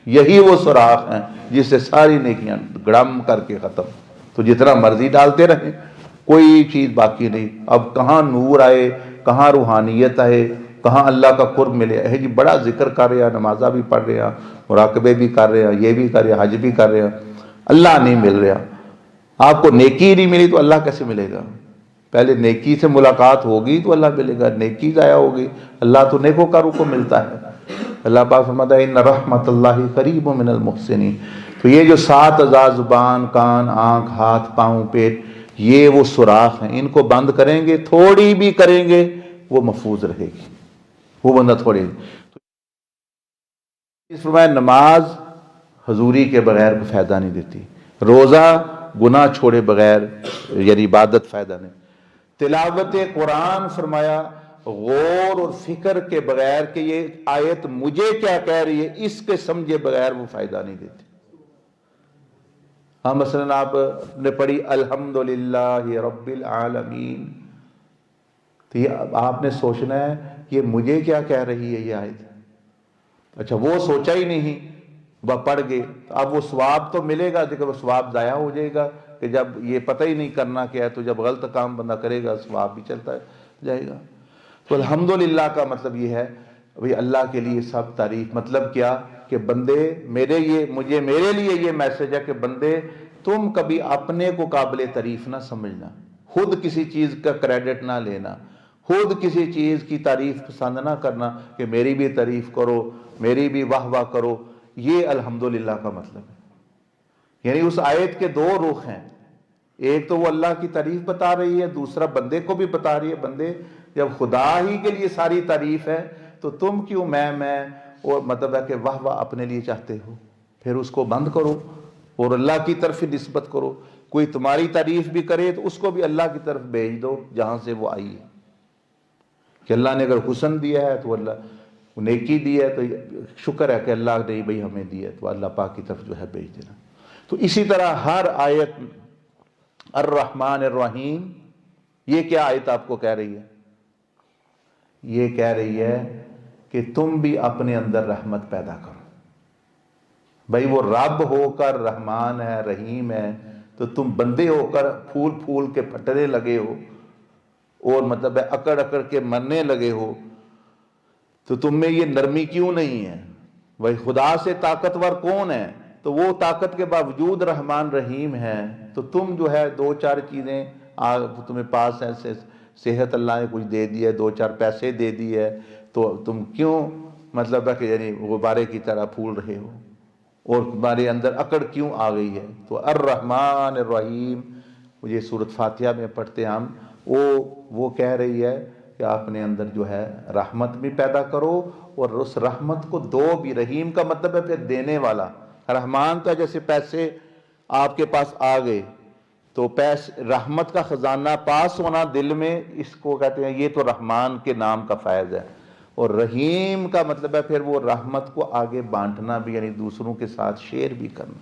یہی وہ سوراخ ہیں جس سے ساری نیکیاں گڑم کر کے ختم. تو جتنا مرضی ڈالتے رہیں کوئی چیز باقی نہیں. اب کہاں نور آئے، کہاں روحانیت آئے، کہاں اللہ کا قرب ملے. جی بڑا ذکر کر رہے ہیں، نمازہ بھی پڑھ رہے ہیں، مراقبے بھی کر رہے ہیں، یہ بھی کر رہے ہیں، حج بھی کر رہے ہیں، اللہ نہیں مل رہا. آپ کو نیکی نہیں ملی تو اللہ کیسے ملے گا؟ پہلے نیکی سے ملاقات ہوگی تو اللہ ملے گا. نیکی ضائع ہوگی، اللہ تو نیکوکاروں کو ملتا ہے. اللہ پاک فرماتا ہے ان رحمت اللہ قریب من المحسنین. تو یہ جو 7 اعضاء زبان، کان، آنکھ، ہاتھ، پاؤں، پیٹ، یہ وہ سوراخ ہیں. ان کو بند کریں گے، تھوڑی بھی کریں گے وہ محفوظ رہے گی، وہ بندہ تھوڑی. اس فرمایا نماز حضوری کے بغیر کو فائدہ نہیں دیتی، روزہ گناہ چھوڑے بغیر یعنی عبادت فائدہ نہیں. تلاوت قرآن فرمایا غور اور فکر کے بغیر کہ یہ آیت مجھے کیا کہہ رہی ہے اس کے سمجھے بغیر وہ فائدہ نہیں دیتی. ہاں مثلا آپ نے پڑھی الحمدللہ رب العالمین، تو یہ آپ نے سوچنا ہے یہ مجھے کیا کہہ رہی ہے یہ آیت. اچھا وہ سوچا ہی نہیں، وہ پڑھ گئے. اب وہ ثواب تو ملے گا لیکن وہ ثواب ضائع ہو جائے گا کہ جب یہ پتہ ہی نہیں کرنا کیا ہے تو جب غلط کام بندہ کرے گا ثواب بھی چلتا جائے گا. تو الحمدللہ کا مطلب یہ ہے بھئی اللہ کے لیے سب تعریف. مطلب کیا کہ بندے میرے لیے یہ میسج ہے کہ بندے تم کبھی اپنے کو قابل تعریف نہ سمجھنا، خود کسی چیز کا کریڈٹ نہ لینا، خود کسی چیز کی تعریف پسند نہ کرنا کہ میری بھی تعریف کرو، میری بھی واہ واہ کرو. یہ الحمدللہ کا مطلب ہے. یعنی اس آیت کے 2 رخ ہیں، ایک تو وہ اللہ کی تعریف بتا رہی ہے، دوسرا بندے کو بھی بتا رہی ہے بندے جب خدا ہی کے لیے ساری تعریف ہے تو تم کیوں میں اور مطلب ہے کہ واہ واہ اپنے لیے چاہتے ہو. پھر اس کو بند کرو اور اللہ کی طرف نسبت کرو. کوئی تمہاری تعریف بھی کرے تو اس کو بھی اللہ کی طرف بھیج دو جہاں سے وہ آئی ہے. کہ اللہ نے اگر حسن دیا ہے تو اللہ نیکی دی ہے تو شکر ہے کہ اللہ نے بھئی ہمیں دیا ہے تو اللہ پاک کی طرف جو ہے بھیج دینا. تو اسی طرح ہر آیت الرحمن الرحیم، یہ کیا آیت آپ کو کہہ رہی ہے؟ یہ کہہ رہی ہے کہ تم بھی اپنے اندر رحمت پیدا کرو. بھائی وہ رب ہو کر رحمان ہے، رحیم ہے، تو تم بندے ہو کر پھول پھول کے پھٹنے لگے ہو اور مطلب ہے اکڑ اکڑ کے مرنے لگے ہو. تو تم میں یہ نرمی کیوں نہیں ہے؟ بھائی خدا سے طاقتور کون ہے؟ تو وہ طاقت کے باوجود رحمان رحیم ہے. تو تم جو ہے 2-4 چیزیں تمہیں پاس ہیں، صحت اللہ نے کچھ دے دی ہے، 2-4 پیسے دے دی ہے، تو تم کیوں مطلب ہے کہ یعنی غبارے کی طرح پھول رہے ہو اور تمہارے اندر اکڑ کیوں آ گئی ہے؟ تو الرحمن الرحیم یہ سورۃ فاتحہ میں پڑھتے ہیں ہم، وہ کہہ رہی ہے کہ اپنے اندر جو ہے رحمت بھی پیدا کرو اور اس رحمت کو دو بھی. رحیم کا مطلب ہے پھر دینے والا. رحمان تو جیسے پیسے آپ کے پاس آ گئے تو رحمت کا خزانہ پاس ہونا دل میں، اس کو کہتے ہیں یہ تو رحمان کے نام کا فیض ہے. اور رحیم کا مطلب ہے پھر وہ رحمت کو آگے بانٹنا بھی، یعنی دوسروں کے ساتھ شیئر بھی کرنا.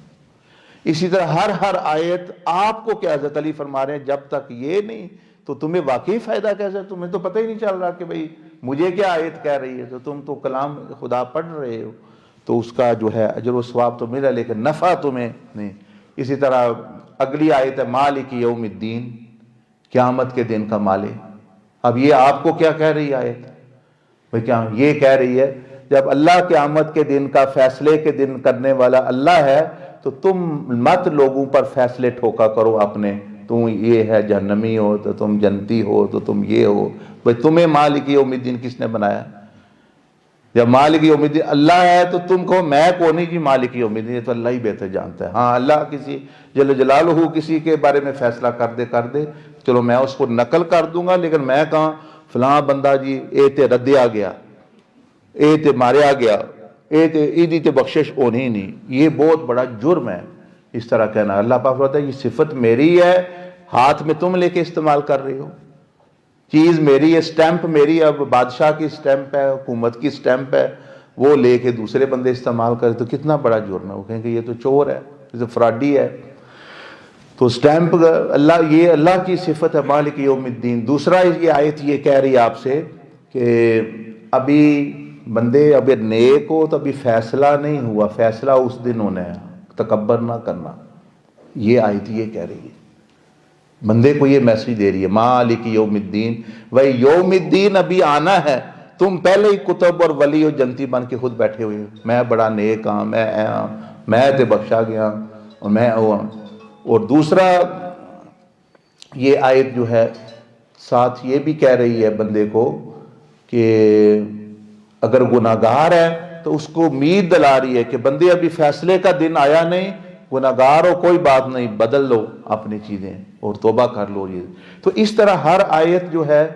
اسی طرح ہر آیت آپ کو کیا حضرت علی فرما رہے ہیں جب تک یہ نہیں تو تمہیں واقعی فائدہ کیسے؟ تمہیں تو پتہ ہی نہیں چل رہا کہ بھئی مجھے کیا آیت کہہ رہی ہے. تو تم تو کلام خدا پڑھ رہے ہو تو اس کا جو ہے اجر و ثواب تو ملا لیکن نفع تمہیں نہیں. اسی طرح اگلی آیت ہے مالک یوم الدین، قیامت کے دن کا مالک. اب یہ آپ کو کیا کہہ رہی آیت؟ بھئی کیا یہ کہہ رہی ہے جب اللہ قیامت کے دن کا فیصلے کے دن کرنے والا اللہ ہے تو تم مت لوگوں پر فیصلے ٹھوکا کرو اپنے، تم یہ ہے جہنمی ہو تو تم جنتی ہو تو تم یہ ہو. بھئی تمہیں مالک یوم الدین کس نے بنایا؟ جب مالک یوم الدین اللہ ہے تو تم کہو میں کون نہیں جی مالک یوم الدین، یہ تو اللہ ہی بہتر جانتا ہے. ہاں اللہ کسی جل جلالہ کسی کے بارے میں فیصلہ کر دے چلو میں اس کو نقل کر دوں گا، لیکن میں کہاں فلاں بندہ جی اے تے ردیا گیا، اے تے ماریا گیا، اے تے ایدی تے بخشش ہونی ہی نہیں، یہ بہت بڑا جرم ہے اس طرح کہنا. اللہ پاک فرماتا ہے یہ صفت میری ہے، ہاتھ میں تم لے کے استعمال کر رہے ہو، چیز میری ہے، سٹیمپ میری ہے. اب بادشاہ کی سٹیمپ ہے، حکومت کی سٹیمپ ہے، وہ لے کے دوسرے بندے استعمال کرے تو کتنا بڑا جرم ہے. وہ کہیں کہ یہ تو چور ہے، یہ تو فراڈی ہے. تو سٹیمپ اللہ، یہ اللہ کی صفت ہے مالک یوم الدین. دوسرا یہ آیت یہ کہہ رہی ہے آپ سے کہ ابھی بندے ابھی نیک ہو تو ابھی فیصلہ نہیں ہوا، فیصلہ اس دن ہونا ہے، تکبر نہ کرنا. یہ آیت یہ کہہ رہی ہے، بندے کو یہ میسج دے رہی ہے مالک یوم الدین. وہی یوم الدین ابھی آنا ہے، تم پہلے ہی کتب اور ولی اور جنتی بن کے خود بیٹھے ہوئے، میں بڑا نیک ہاں، میں تے بخشا گیا اور میں ہوا. اور دوسرا یہ آیت جو ہے ساتھ یہ بھی کہہ رہی ہے بندے کو کہ اگر گناہگار ہے تو اس کو امید دلا رہی ہے کہ بندے ابھی فیصلے کا دن آیا نہیں، گناہگار ہو کوئی بات نہیں، بدل لو اپنی چیزیں اور توبہ کر لو. یہ تو اس طرح ہر آیت جو ہے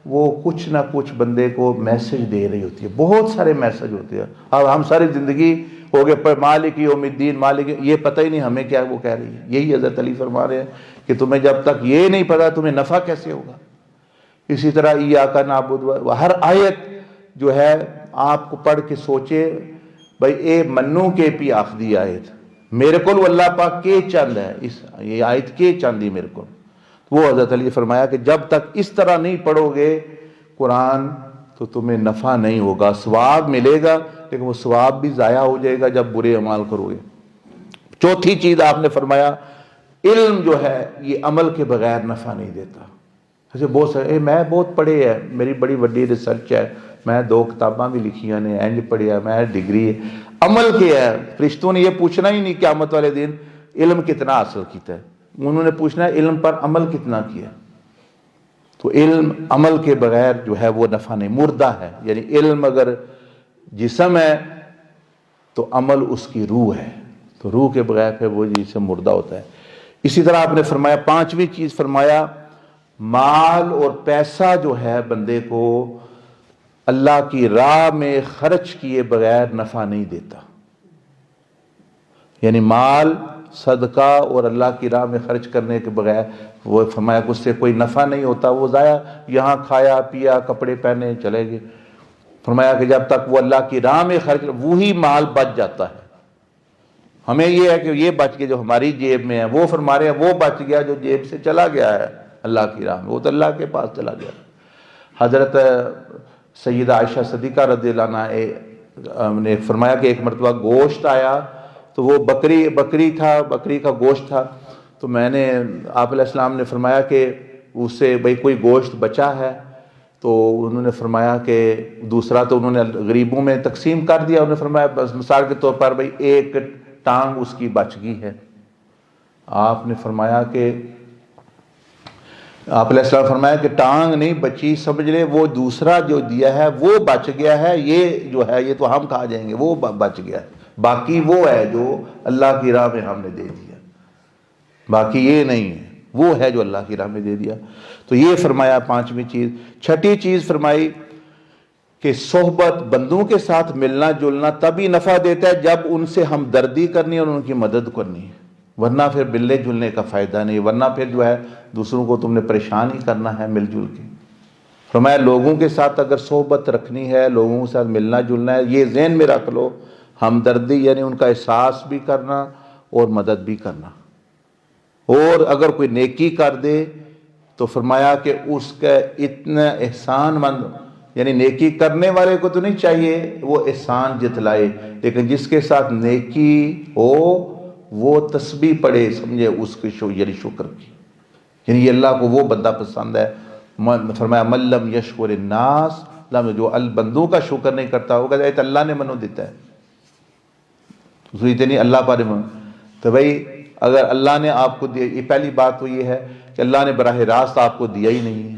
وہ کچھ نہ کچھ بندے کو میسج دے رہی ہوتی ہے. بہت سارے میسج ہوتے ہیں. اب ہم ساری زندگی ہو گئے پر مالک یوم الدین مالک، یہ پتہ ہی نہیں ہمیں کیا وہ کہہ رہی ہے. یہی حضرت علی فرما رہے ہیں کہ تمہیں جب تک یہ نہیں پتا تمہیں نفع کیسے ہوگا. اسی طرح ایاک نعبد، ہر آیت جو ہے آپ کو پڑھ کے سوچے بھائی اے منو کے پی آخری آیت میرے کو اللہ پاک کے چند ہے، یہ آیت کے چاندی میرے کو. وہ حضرت علی فرمایا کہ جب تک اس طرح نہیں پڑھو گے قرآن تو تمہیں نفع نہیں ہوگا، ثواب ملے گا لیکن وہ ثواب بھی ضائع ہو جائے گا جب برے اعمال کرو گے. چوتھی چیز آپ نے فرمایا علم جو ہے یہ عمل کے بغیر نفع نہیں دیتا. ایسے بہت سارے میں بہت پڑھے ہے، میری بڑی وڈی ریسرچ ہے، میں 2 کتاباں بھی لکھیاں نے، اینج پڑھیا، میں ڈگری ہے. عمل کیا ہے؟ فرشتوں نے یہ پوچھنا ہی نہیں قیامت والے دن علم کتنا حاصل کیتا ہے، انہوں نے پوچھنا ہے علم پر عمل کتنا کیا. تو علم عمل کے بغیر جو ہے وہ نفع نہیں، مردہ ہے. یعنی علم اگر جسم ہے تو عمل اس کی روح ہے، تو روح کے بغیر پھر وہ جسم مردہ ہوتا ہے. اسی طرح آپ نے فرمایا 5ویں چیز فرمایا مال اور پیسہ جو ہے بندے کو اللہ کی راہ میں خرچ کیے بغیر نفع نہیں دیتا. یعنی مال صدقہ اور اللہ کی راہ میں خرچ کرنے کے بغیر وہ فرمایا کہ اس سے کوئی نفع نہیں ہوتا، وہ ضائع، یہاں کھایا پیا کپڑے پہنے چلے گئے. فرمایا کہ جب تک وہ اللہ کی راہ میں خرچ وہی مال بچ جاتا ہے. ہمیں یہ ہے کہ یہ بچ گیا جو ہماری جیب میں ہے، وہ فرما رہے ہیں وہ بچ گیا جو جیب سے چلا گیا ہے اللہ کی راہ میں، وہ تو اللہ کے پاس چلا گیا. حضرت سیدہ عائشہ صدیقہ رضی اللہ عنہ نے فرمایا کہ ایک مرتبہ گوشت آیا تو وہ بکری کا گوشت تھا. تو میں نے آپ علیہ السلام نے فرمایا کہ اس سے بھئی کوئی گوشت بچا ہے، تو انہوں نے فرمایا کہ دوسرا تو انہوں نے غریبوں میں تقسیم کر دیا. انہوں نے فرمایا بس مثال کے طور پر بھئی ایک ٹانگ اس کی بچ گئی ہے. آپ نے فرمایا کہ آپ علیہ السلام فرمایا کہ ٹانگ نہیں بچی، سمجھ لے وہ دوسرا جو دیا ہے وہ بچ گیا ہے، یہ جو ہے یہ تو ہم کھا جائیں گے، وہ بچ گیا ہے، باقی وہ ہے جو اللہ کی راہ میں ہم نے دے دیا، باقی یہ نہیں ہے، وہ ہے جو اللہ کی راہ میں دے دیا. تو یہ فرمایا 5ویں چیز. 6ٹھی چیز فرمائی کہ صحبت، بندوں کے ساتھ ملنا جلنا تبھی نفع دیتا ہے جب ان سے ہمدردی کرنی اور ان کی مدد کرنی ہے، ورنہ پھر ملنے جلنے کا فائدہ نہیں، ورنہ پھر جو ہے دوسروں کو تم نے پریشان ہی کرنا ہے مل جل کے. فرمایا لوگوں کے ساتھ اگر صحبت رکھنی ہے، لوگوں کے ساتھ ملنا جلنا ہے، یہ ذہن میں رکھ لو، ہمدردی یعنی ان کا احساس بھی کرنا اور مدد بھی کرنا. اور اگر کوئی نیکی کر دے تو فرمایا کہ اس کا اتنا احسان مند، یعنی نیکی کرنے والے کو تو نہیں چاہیے وہ احسان جتلائے، لیکن جس کے ساتھ نیکی ہو وہ تسبیح پڑھے، سمجھے اس کے یعنی شکر کی، یعنی یہ اللہ کو وہ بندہ پسند ہے. فرمایا من لم یشکر الناس، جو بندوں کا شکر نہیں کرتا ہوگا تو اللہ نے منو دیتا ہے، نہیں اللہ پر من. تو بھائی اگر اللہ نے آپ کو دیا، یہ پہلی بات تو یہ ہے کہ اللہ نے براہ راست آپ کو دیا ہی نہیں ہے.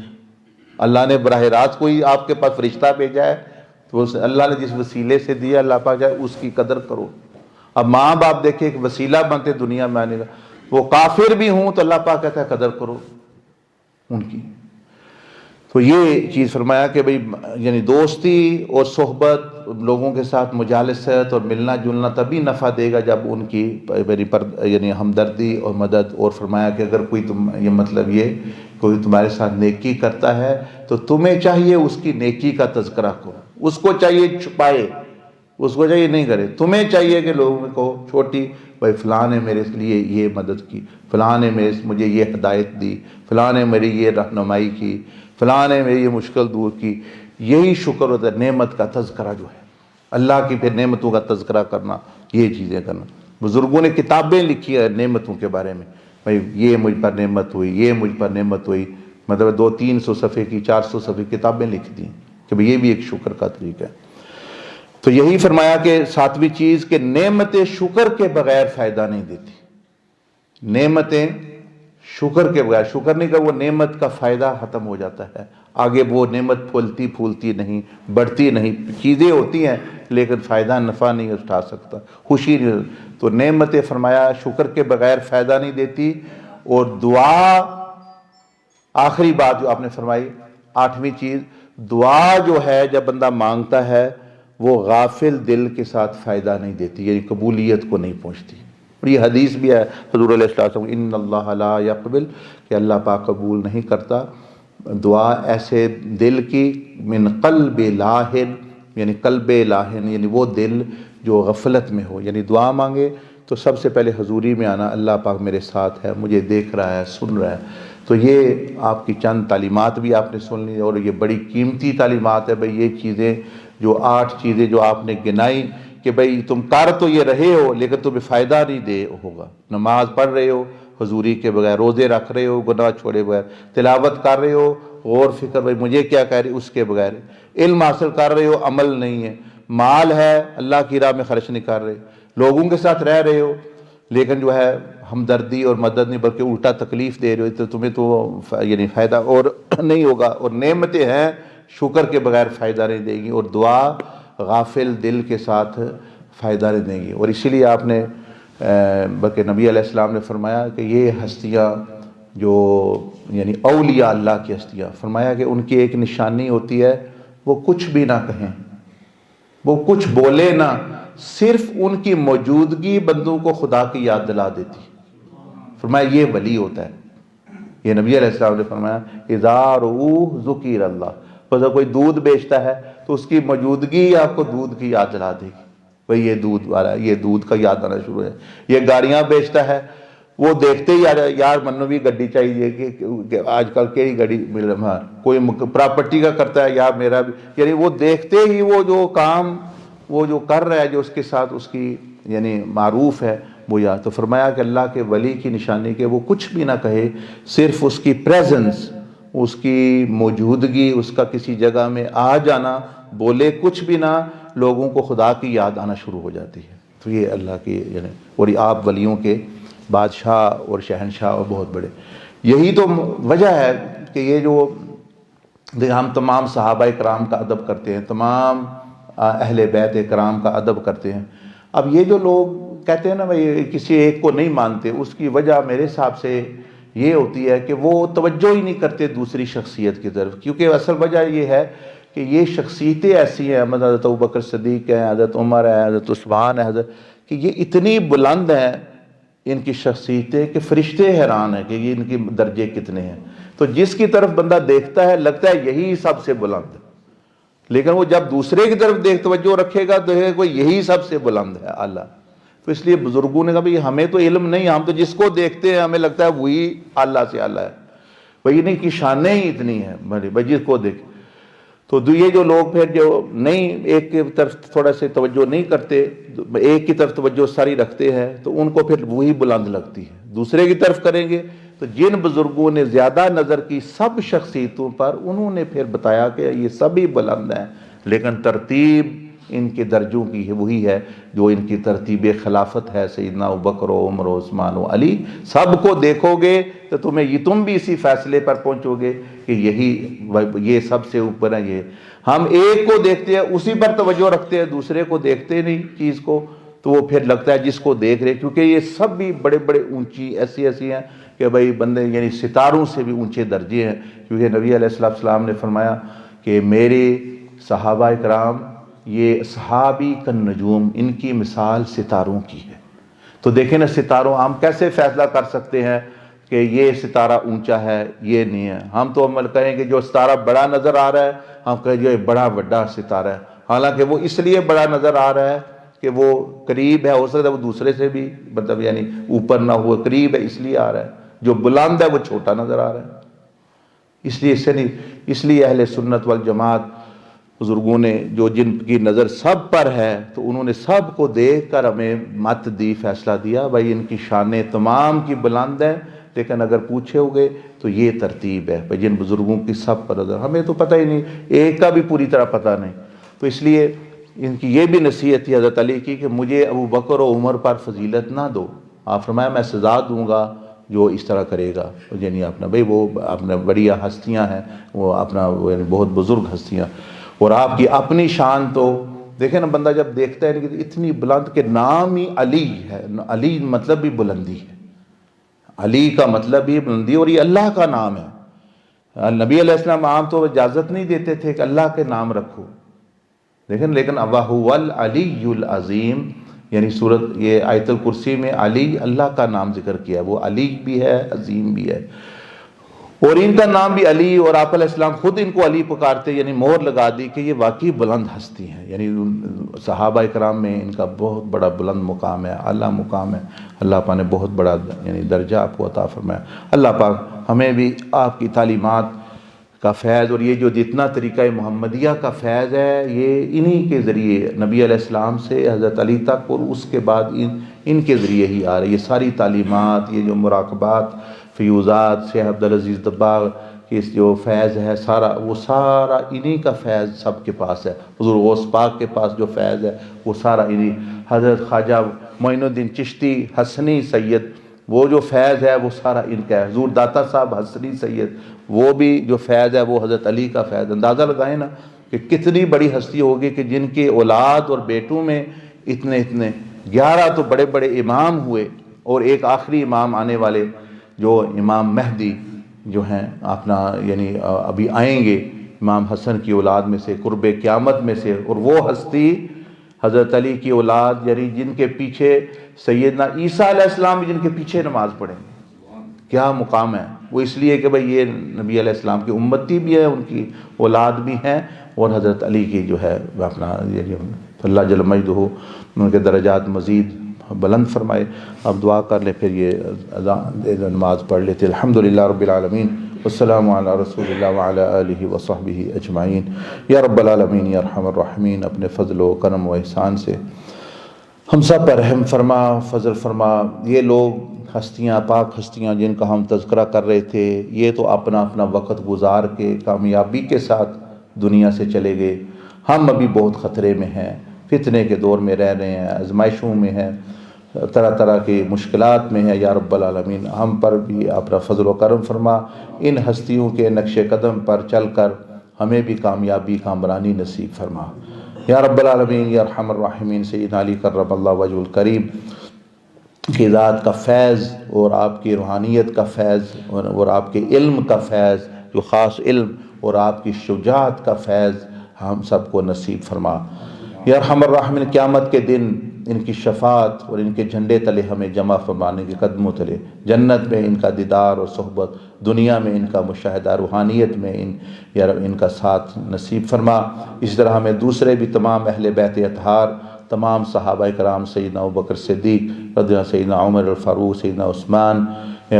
اللہ نے براہ راست کوئی آپ کے پاس فرشتہ بھیجا ہے تو اللہ نے جس وسیلے سے دیا اللہ پاک چاہے اس کی قدر کرو. اب ماں باپ دیکھیں ایک وسیلہ بنتے دنیا میں آنے کا, وہ کافر بھی ہوں تو اللہ پاک کہتا ہے قدر کرو ان کی. تو یہ چیز فرمایا کہ بھئی یعنی دوستی اور صحبت, لوگوں کے ساتھ مجالست اور ملنا جلنا تبھی نفع دے گا جب ان کی یعنی ہمدردی اور مدد. اور فرمایا کہ اگر کوئی یہ مطلب یہ کوئی تمہارے ساتھ نیکی کرتا ہے تو تمہیں چاہیے اس کی نیکی کا تذکرہ کرو, اس کو چاہیے چھپائے, اس کو چاہیے نہیں کرے. تمہیں چاہیے کہ لوگوں کو چھوٹی بھائی فلاں نے میرے لیے یہ مدد کی, فلاں نے مجھے یہ ہدایت دی, فلاں نے میری یہ رہنمائی کی, فلاں نے میری یہ مشکل دور کی. یہی شکر ہوتا ہے, نعمت کا تذکرہ جو ہے, اللہ کی پھر نعمتوں کا تذکرہ کرنا, یہ چیزیں کرنا. بزرگوں نے کتابیں لکھی ہیں نعمتوں کے بارے میں, بھائی یہ مجھ پر نعمت ہوئی, یہ مجھ پر نعمت ہوئی, مطلب 200-300 صفحے کی 400 صفحے کتابیں لکھ دی کہ بھئی یہ بھی ایک شکر کا طریقہ ہے. تو یہی فرمایا کہ 7ویں چیز کہ نعمتیں شکر کے بغیر فائدہ نہیں دیتی. نعمتیں شکر کے بغیر, شکر نہیں کہ وہ نعمت کا فائدہ ختم ہو جاتا ہے, آگے وہ نعمت پھولتی پھولتی نہیں, بڑھتی نہیں. چیزیں ہوتی ہیں لیکن فائدہ نفع نہیں اٹھا سکتا, خوشی نہیں. تو نعمتیں فرمایا شکر کے بغیر فائدہ نہیں دیتی. اور دعا, آخری بات جو آپ نے فرمائی 8ویں چیز, دعا جو ہے جب بندہ مانگتا ہے وہ غافل دل کے ساتھ فائدہ نہیں دیتی, یعنی قبولیت کو نہیں پہنچتی. اور یہ حدیث بھی ہے حضور علیہ السلام ان اللہ لا یقبل, کہ اللہ پاک قبول نہیں کرتا دعا ایسے دل کی من قلب لاہن, یعنی قلب لاہن یعنی وہ دل جو غفلت میں ہو. یعنی دعا مانگے تو سب سے پہلے حضوری میں آنا, اللہ پاک میرے ساتھ ہے, مجھے دیکھ رہا ہے, سن رہا ہے. تو یہ آپ کی چند تعلیمات بھی آپ نے سن لی, اور یہ بڑی قیمتی تعلیمات ہے. بھئی یہ چیزیں جو 8 چیزیں جو آپ نے گنائی کہ بھئی تم کر تو یہ رہے ہو لیکن تمہیں فائدہ نہیں دے ہوگا. نماز پڑھ رہے ہو حضوری کے بغیر, روزے رکھ رہے ہو گناہ چھوڑے بغیر, تلاوت کر رہے ہو غور فکر بھئی مجھے کیا کہہ رہی اس کے بغیر, علم حاصل کر رہے ہو عمل نہیں ہے, مال ہے اللہ کی راہ میں خرچ نہیں کر رہے, لوگوں کے ساتھ رہ رہے ہو لیکن جو ہے ہمدردی اور مدد نہیں بلکہ الٹا تکلیف دے رہے ہو, تو تمہیں تو یعنی فائدہ اور نہیں ہوگا. اور نعمتیں ہیں شکر کے بغیر فائدہ نہیں دے گی, اور دعا غافل دل کے ساتھ فائدہ نہیں دے گی. اور اسی لیے آپ نے بلکہ نبی علیہ السلام نے فرمایا کہ یہ ہستیاں جو یعنی اولیاء اللہ کی ہستیاں, فرمایا کہ ان کی ایک نشانی ہوتی ہے وہ کچھ بھی نہ کہیں, وہ کچھ بولے نہ, صرف ان کی موجودگی بندوں کو خدا کی یاد دلا دیتی. فرمایا یہ ولی ہوتا ہے. یہ نبی علیہ السلام نے فرمایا اذا رؤوہ ذکر اللہ, اگر کوئی دودھ بیچتا ہے تو اس کی موجودگی آپ کو دودھ کی یاد دلا دے گی, بھئی یہ دودھ والا ہے, یہ دودھ کا یاد آنا شروع ہے. یہ گاڑیاں بیچتا ہے, وہ دیکھتے ہی یار منو بھی گڈی چاہیے کہ آج کل کئی گاڑی مل رہا, کوئی پراپرٹی کا کرتا ہے یا میرا بھی, یعنی وہ دیکھتے ہی وہ جو کام وہ جو کر رہا ہے جو اس کے ساتھ اس کی یعنی معروف ہے وہ یاد. تو فرمایا کہ اللہ کے ولی کی نشانی کہ وہ کچھ بھی نہ کہے, صرف اس کی پریزنس, اس کی موجودگی, اس کا کسی جگہ میں آ جانا, بولے کچھ بھی نہ, لوگوں کو خدا کی یاد آنا شروع ہو جاتی ہے. تو یہ اللہ کی یعنی, اور آپ ولیوں کے بادشاہ اور شہنشاہ اور بہت بڑے. یہی تو وجہ ہے کہ یہ جو ہم تمام صحابہ کرام کا ادب کرتے ہیں, تمام اہل بیت کرام کا ادب کرتے ہیں. اب یہ جو لوگ کہتے ہیں نا بھائی کسی ایک کو نہیں مانتے, اس کی وجہ میرے حساب سے یہ ہوتی ہے کہ وہ توجہ ہی نہیں کرتے دوسری شخصیت کی طرف. کیونکہ اصل وجہ یہ ہے کہ یہ شخصیتیں ایسی ہیں, حضرت ابوبکر صدیق ہیں, حضرت عمر ہے, حضرت عثمان ہے, کہ یہ اتنی بلند ہیں ان کی شخصیتیں کہ فرشتے حیران ہیں کہ یہ ان کے درجے کتنے ہیں. تو جس کی طرف بندہ دیکھتا ہے لگتا ہے یہی سب سے بلند ہے, لیکن وہ جب دوسرے کی طرف توجہ رکھے گا تو کوئی یہی سب سے بلند ہے اللہ. تو اس لیے بزرگوں نے کہا بھئی ہمیں تو علم نہیں, ہم تو جس کو دیکھتے ہیں ہمیں لگتا ہے وہی اللہ سے اللہ ہے, بھئی ان کی شانیں ہی اتنی ہیں بھئی جس کو دیکھ. تو یہ جو لوگ پھر جو نہیں ایک کی طرف تھوڑا سے توجہ نہیں کرتے, ایک کی طرف توجہ ساری رکھتے ہیں, تو ان کو پھر وہی بلند لگتی ہے. دوسرے کی طرف کریں گے تو جن بزرگوں نے زیادہ نظر کی سب شخصیتوں پر, انہوں نے پھر بتایا کہ یہ سبھی بلند ہیں, لیکن ترتیب ان کے درجوں کی ہے وہی ہے جو ان کی ترتیب خلافت ہے، سیدنا ابوبکر و عمر و عثمان و علی۔ سب کو دیکھو گے تو تم بھی اسی فیصلے پر پہنچو گے کہ یہ سب سے اوپر ہے۔ یہ ہم ایک کو دیکھتے ہیں، اسی پر توجہ رکھتے ہیں، دوسرے کو دیکھتے نہیں چیز کو، تو وہ پھر لگتا ہے جس کو دیکھ رہے، کیونکہ یہ سب بھی بڑے بڑے اونچی ایسی ہیں کہ بھائی بندے یعنی ستاروں سے بھی اونچے درجے ہیں، کیونکہ نبی علیہ السلام نے فرمایا کہ میرے صحابہ اکرام یہ صحابی کن نجوم، ان کی مثال ستاروں کی ہے۔ تو دیکھیں نا ستاروں، ہم کیسے فیصلہ کر سکتے ہیں کہ یہ ستارہ اونچا ہے یہ نہیں ہے؟ ہم تو عمل کریں کہ جو ستارہ بڑا نظر آ رہا ہے ہم کہیں یہ بڑا بڑا ستارہ ہے، حالانکہ وہ اس لیے بڑا نظر آ رہا ہے کہ وہ قریب ہے، ہو سکتا ہے وہ دوسرے سے بھی مطلب یعنی اوپر نہ ہوا، قریب ہے اس لیے آ رہا ہے، جو بلند ہے وہ چھوٹا نظر آ رہا ہے۔ اس لیے اہل سنت والجماعت بزرگوں نے جو جن کی نظر سب پر ہے تو انہوں نے سب کو دیکھ کر ہمیں مت دی، فیصلہ دیا بھائی ان کی شانیں تمام کی بلند ہیں، لیکن اگر پوچھے ہوگے تو یہ ترتیب ہے بھائی جن بزرگوں کی سب پر نظر، ہمیں تو پتہ ہی نہیں، ایک کا بھی پوری طرح پتہ نہیں۔ تو اس لیے ان کی یہ بھی نصیحت تھی حضرت علی کی کہ مجھے ابو بکر و عمر پر فضیلت نہ دو، آپ فرمایا میں سزا دوں گا جو اس طرح کرے گا، یعنی اپنا بھائی وہ اپنا بڑی ہستیاں ہیں، وہ اپنا یعنی بہت بزرگ ہستیاں، اور آپ کی اپنی شان تو دیکھیں نا، بندہ جب دیکھتا ہے کہ اتنی بلند کہ نام ہی علی ہے، علی مطلب بھی بلندی ہے، علی کا مطلب بھی بلندی، اور یہ اللہ کا نام ہے۔ نبی علیہ السلام عام طور پر اجازت نہیں دیتے تھے کہ اللہ کے نام رکھو، لیکن وَهُوَ الْعَلِيُّ الْعَظِيمُ، یعنی سورت یہ آیت الکرسی میں علی اللہ کا نام ذکر کیا، وہ علی بھی ہے عظیم بھی ہے، اور ان کا نام بھی علی، اور آپ علیہ السلام خود ان کو علی پکارتے، یعنی مہر لگا دی کہ یہ واقعی بلند ہستی ہیں، یعنی صحابہ اکرام میں ان کا بہت بڑا بلند مقام ہے، اعلیٰ مقام ہے، اللہ پاک نے بہت بڑا یعنی درجہ آپ کو عطا فرمایا۔ اللہ پاک ہمیں بھی آپ کی تعلیمات کا فیض، اور یہ جو جتنا طریقہ محمدیہ کا فیض ہے یہ انہی کے ذریعے نبی علیہ السلام سے حضرت علی تک، اور اس کے بعد ان کے ذریعے ہی آ رہا ہے یہ ساری تعلیمات، یہ جو مراقبات، فیوزات، شیخ عبدالعزیز دباغ کی جو فیض ہے سارا، وہ سارا انہی کا فیض سب کے پاس ہے۔ حضور غوث پاک کے پاس جو فیض ہے وہ سارا انہی، حضرت خواجہ معین الدین چشتی حسنی سید وہ جو فیض ہے وہ سارا ان کا ہے، حضور داتا صاحب حسنی سید وہ بھی جو فیض ہے وہ حضرت علی کا فیض۔ اندازہ لگائیں نا کہ کتنی بڑی ہستی ہوگی کہ جن کے اولاد اور بیٹوں میں اتنے 11 تو بڑے بڑے امام ہوئے، اور ایک آخری امام آنے والے جو امام مہدی جو ہیں اپنا یعنی ابھی آئیں گے، امام حسن کی اولاد میں سے، قرب قیامت میں سے، اور وہ ہستی حضرت علی کی اولاد یعنی جن کے پیچھے سیدنا عیسیٰ علیہ السلام جن کے پیچھے نماز پڑھیں گے، کیا مقام ہے وہ، اس لیے کہ بھئی یہ نبی علیہ السلام کی امتی بھی ہے، ان کی اولاد بھی ہیں، اور حضرت علی کی جو ہے اپنا یہ اللہ جل مجدہ ان کے درجات مزید بلند فرمائے۔ اب دعا کر لیں پھر یہ اذان دے نماز پڑھ لیتے۔ الحمدللہ رب العالمین والسلام علی رسول اللہ وعلی آلہ وصحبہ اجمعین۔ یا رب العالمین یا ارحم الراحمین، اپنے فضل و کرم و احسان سے ہم سب پر رحم فرما، فضل فرما۔ یہ لوگ ہستیاں، پاک ہستیاں جن کا ہم تذکرہ کر رہے تھے، یہ تو اپنا وقت گزار کے کامیابی کے ساتھ دنیا سے چلے گئے، ہم ابھی بہت خطرے میں ہیں، فتنے کے دور میں رہ رہے ہیں، آزمائشوں میں ہیں، طرح طرح کی مشکلات میں ہیں۔ یا رب العالمین ہم پر بھی اپنا فضل و کرم فرما، ان ہستیوں کے نقش قدم پر چل کر ہمیں بھی کامیابی کامرانی نصیب فرما۔ یا رب العالمین یا ارحم الراحمین، سیدنا علی کرم اللہ وجہ الکریم کی ذات کا فیض، اور آپ کی روحانیت کا فیض، اور آپ کے علم کا فیض جو خاص علم، اور آپ کی شجاعت کا فیض ہم سب کو نصیب فرما۔ یا ارحم الراحمین قیامت کے دن ان کی شفاعت اور ان کے جھنڈے تلے ہمیں جمع فرمانے کے قدموں تلے، جنت میں ان کا دیدار اور صحبت، دنیا میں ان کا مشاہدہ، روحانیت میں یا رب ان کا ساتھ نصیب فرما۔ اس طرح ہمیں دوسرے بھی تمام اہل بیت اطہار، تمام صحابہ کرام، سیدنا ابوبکر صدیق رضی اللہ، سیدنا عمر الفاروق، سیدنا عثمان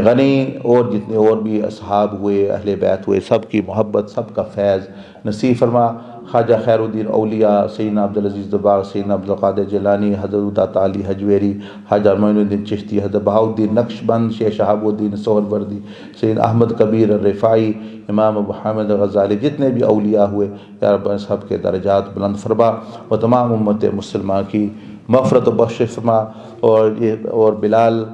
غنی، اور جتنے اور بھی اصحاب ہوئے، اہل بیت ہوئے، سب کی محبت، سب کا فیض نصیب فرما۔ خواجہ خیر الدین اولیاء، سیدنا عبدالعزیز دباغ، سیدنا عبدالقادر جیلانی، حضرت عطا علی حجویری، حاجہ معین الدین چشتی، حضرت بہاؤالدین نقشبند، شیخ شہاب الدین سہروردی، سید احمد کبیر الرفاعی، امام ابو حامد غزالی، جتنے بھی اولیاء ہوئے یا رب سب کے درجات بلند فرما، اور تمام امت مسلمہ کی مغفرت و بخشش فرما، اور بلال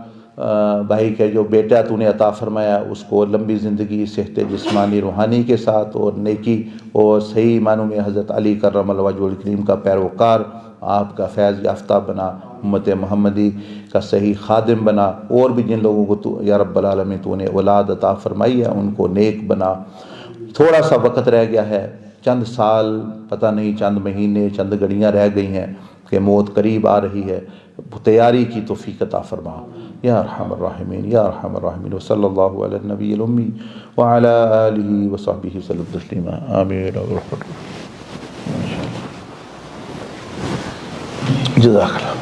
بھائی کے جو بیٹا تو نے عطا فرمایا اس کو لمبی زندگی، صحت جسمانی روحانی کے ساتھ، اور نیکی اور صحیح معنوں میں حضرت علی کرم اللہ وجہہ الکریم کا پیروکار، آپ کا فیض یافتہ بنا، امت محمدی کا صحیح خادم بنا، اور بھی جن لوگوں کو تو یا رب العالمین تو نے اولاد عطا فرمائی ہے ان کو نیک بنا۔ تھوڑا سا وقت رہ گیا ہے، چند سال، پتہ نہیں چند مہینے، چند گھڑیاں رہ گئی ہیں کہ موت قریب آ رہی ہے، تیاری کی توفیق عطا فرما یا ارحم الراحمین یا ارحم الراحمین، وصلی اللہ علی النبی الامی وعلی آلہ وصحبہ وسلم تسلیما، آمین۔ جزاک اللہ۔